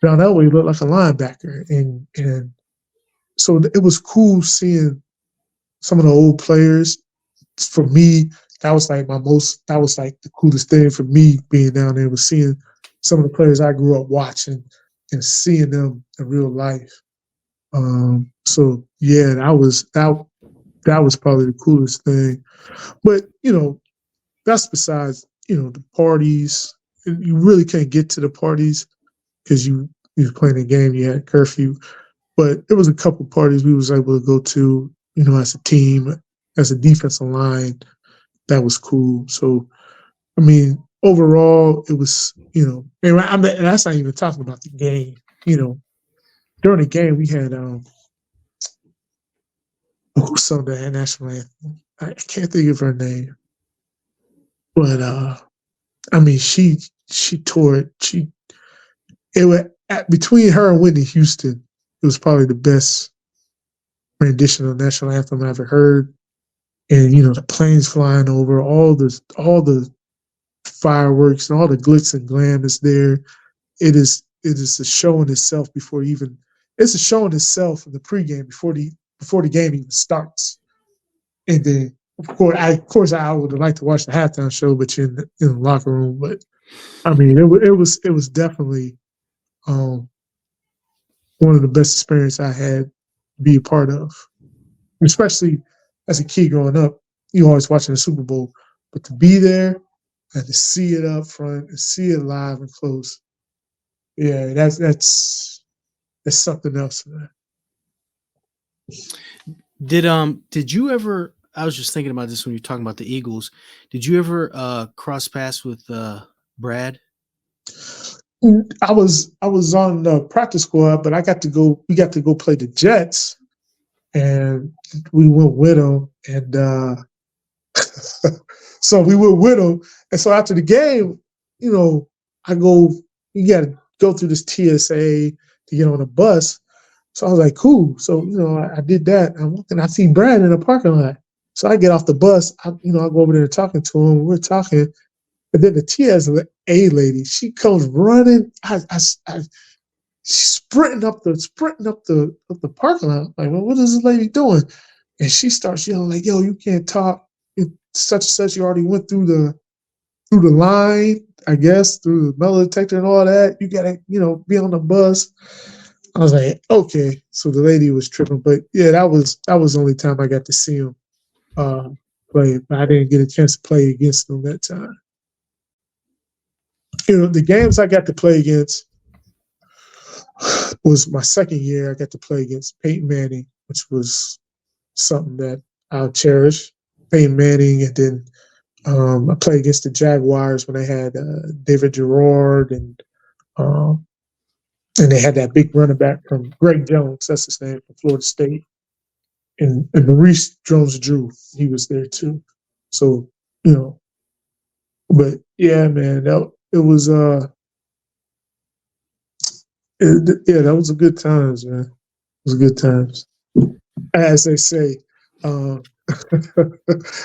John Elway looked like a linebacker, and so it was cool seeing some of the old players. For me, that was like the coolest thing for me being down there was seeing some of the players I grew up watching and seeing them in real life. So yeah, that was probably the coolest thing. But that's besides the parties. You really can't get to the parties because you was playing a game. You had curfew, but there was a couple parties we was able to go to. As a team, as a defensive line, that was cool. So, I mean, overall, it was and that's not even talking about the game. During the game, we had who sung the national anthem? I can't think of her name. But I mean, she tore it. It was between her and Whitney Houston. It was probably the best rendition of the national anthem I ever heard. And the planes flying over, all the fireworks and all the glitz and glam is there. It is a show in itself it's a show in itself in the pregame before the game even starts. And then of course, I would have liked to watch the halftime show, but you're in the locker room. But I mean, it was definitely one of the best experiences I had to be a part of, especially as a kid growing up. You always watching the Super Bowl, but to be there and to see it up front and see it live and close, yeah, that's something else, man. Did you ever? I was just thinking about this when you're talking about the Eagles. Did you ever cross paths with Brad? I was on the practice squad, but we got to go play the Jets, and we went with him, and so we went with him, and so after the game, I go, you got to go through this TSA to get on a bus. So I was like, cool. So I did that. I'm walking. I see Brad in the parking lot. So I get off the bus. I go over there talking to him. We're talking, and then the TSA lady, she comes running. She's sprinting up the parking lot. Like, well, what is this lady doing? And she starts yelling like, "Yo, you can't talk. Such and such. You already went through the line, I guess, through the metal detector and all that. You gotta, be on the bus." I was like, okay. So the lady was tripping, but yeah, that was the only time I got to see him play. But I didn't get a chance to play against him that time. The games I got to play against was my second year. I got to play against Peyton Manning, which was something that I'll cherish. Peyton Manning, and then I played against the Jaguars when they had David Gerard and they had that big running back from Greg Jones, that's his name, from Florida State. And Maurice Jones-Drew, he was there too. So, but yeah, man, that was a good times, man. It was good times. As they say,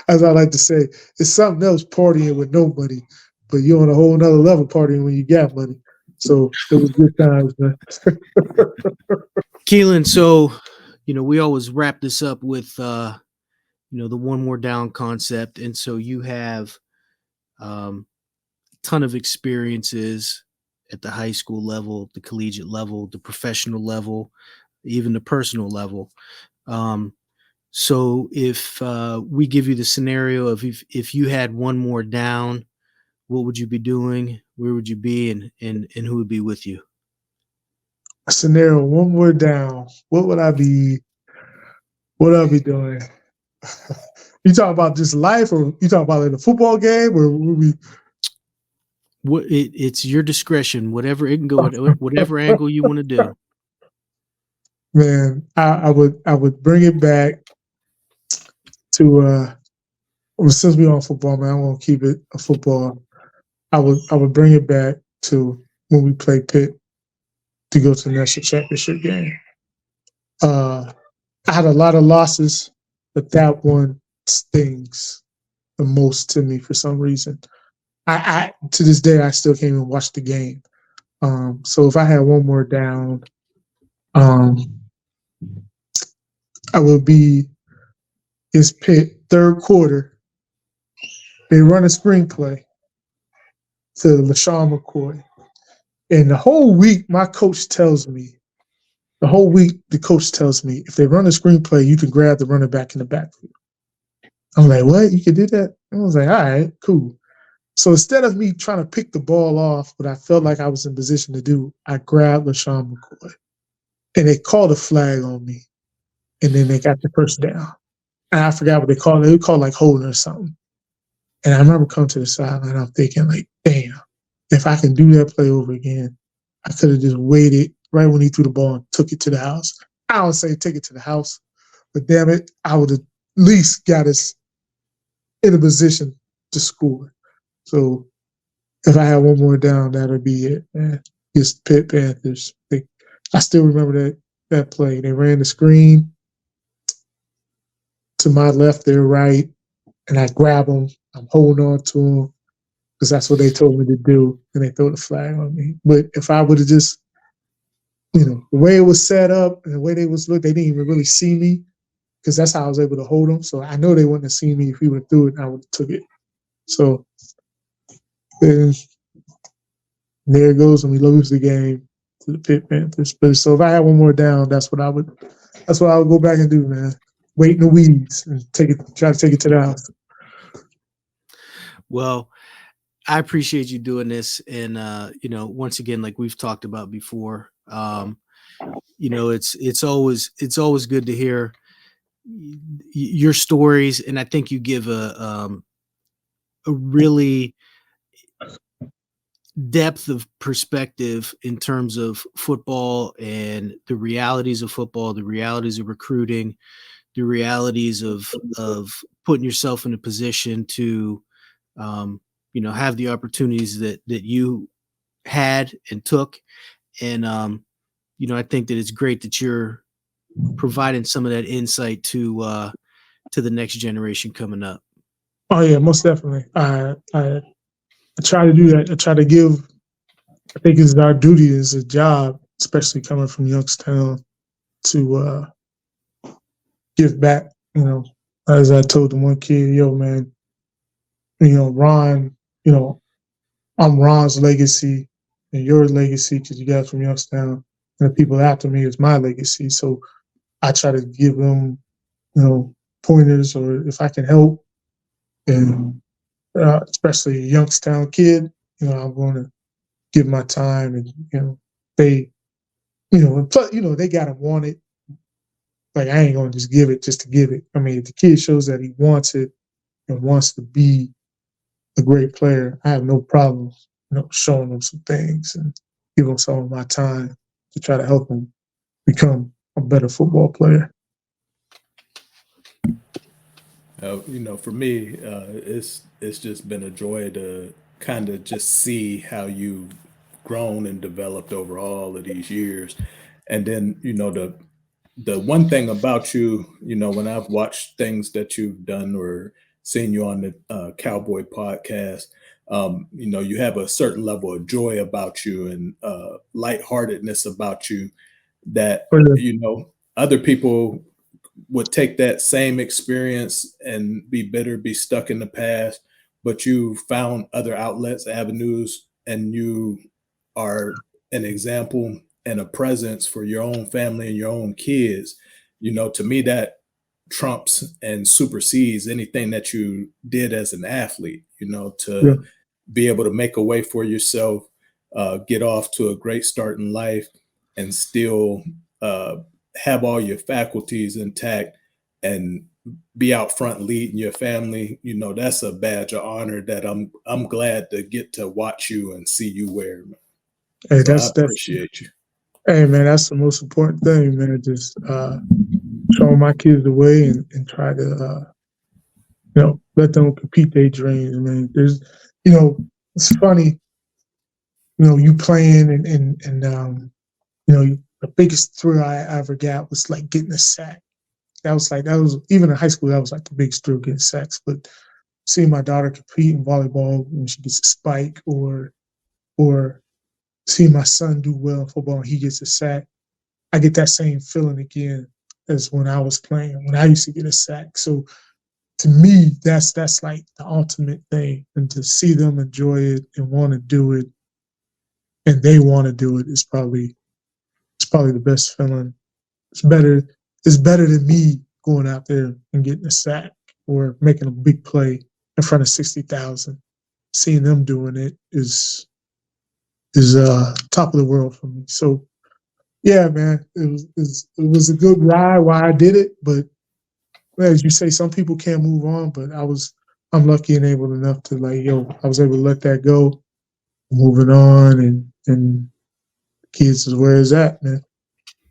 as I like to say, it's something else partying with no money, but you're on a whole nother level partying when you got money. So it was good times, man. Keilen, so we always wrap this up with the one more down concept, and so you have a ton of experiences at the high school level, the collegiate level, the professional level, even the personal level. So if we give you the scenario of if you had one more down, what would you be doing? Where would you be, and who would be with you? A scenario, one more down. What would I be? What would I be doing? You talk about just life, or you talk about in a football game, or would we? It's your discretion. Whatever it can go, whatever angle you want to do. Man, I would bring it back to since we're on football, man, I won't keep it a football. I would bring it back to when we played Pitt to go to the national championship game. I had a lot of losses, but that one stings the most to me for some reason. I to this day I still can't even watch the game. So if I had one more down, I would be his Pitt third quarter. They run a screenplay to LaShawn McCoy. And the whole week, the coach tells me, if they run a screenplay, you can grab the running back in the backfield. I'm like, what? You can do that? I was like, all right, cool. So instead of me trying to pick the ball off, what I felt like I was in position to do, I grabbed LaShawn McCoy. And they called a flag on me. And then they got the first down. And I forgot what they called it. They called like holding or something. And I remember coming to the sideline, I'm thinking like, damn, if I can do that play over again, I could have just waited right when he threw the ball and took it to the house. I don't say take it to the house, but damn it, I would have at least got us in a position to score. So if I had one more down, that would be it, man. Just Pitt Panthers. I still remember that play. They ran the screen to my left, their right, and I grab them. I'm holding on to them because that's what they told me to do, and they throw the flag on me. But if I would have just, the way it was set up and the way they was looked, they didn't even really see me because that's how I was able to hold them. So I know they wouldn't have seen me if he would have threw it, and I would have took it. So then there it goes, and we lose the game to the Pitt Panthers. But so if I had one more down, that's what I would go back and do, man. Wait in the weeds and try to take it to the house. Well, I appreciate you doing this. And, once again, like we've talked about before, it's always good to hear your stories. And I think you give a really depth of perspective in terms of football and the realities of football, the realities of recruiting, the realities of putting yourself in a position to, have the opportunities that you had and took. And, I think that it's great that you're providing some of that insight to the next generation coming up. Oh yeah, most definitely. I try to do that. I try to give. I think it's our duty as a job, especially coming from Youngstown, to give back. As I told the one kid, yo, man, Ron, I'm Ron's legacy and your legacy because you guys from Youngstown, and the people after me is my legacy. So I try to give them, pointers, or if I can help, and especially a Youngstown kid, I'm going to give my time, and they, and plus, they gotta want it. Like, I ain't gonna just give it just to give it. I mean, if the kid shows that he wants it and wants to be a great player, I have no problem, showing them some things and giving them some of my time to try to help them become a better football player. For me, it's just been a joy to kind of just see how you've grown and developed over all of these years. And then, the one thing about you, when I've watched things that you've done or seen you on the Cowboy podcast, you have a certain level of joy about you and lightheartedness about you that, other people would take that same experience and be bitter, be stuck in the past, but you found other outlets, avenues, and you are an example and a presence for your own family and your own kids. To me, that trumps and supersedes anything that you did as an athlete, to be able to make a way for yourself, get off to a great start in life, and still have all your faculties intact and be out front leading your family. That's a badge of honor that I'm glad to get to watch you and see you wear. Hey, so I appreciate you. Hey, man, that's the most important thing, man. Just showing my kids the way and try to, let them compete their dreams, man. There's, it's funny, you playing and the biggest thrill I ever got was like getting a sack. That was even in high school, that was like the biggest thrill, getting sacks. But seeing my daughter compete in volleyball when she gets a spike, or seeing my son do well in football and he gets a sack, I get that same feeling again as when I was playing, when I used to get a sack. So to me, that's like the ultimate thing. And to see them enjoy it and want to do it, and they want to do it, is probably the best feeling. It's better than me going out there and getting a sack or making a big play in front of 60,000. Seeing them doing it is top of the world for me. So yeah, man, it was a good ride while I did it, but as you say, some people can't move on, but I'm lucky and able enough to I was able to let that go, moving on, and kids is where it's at, man.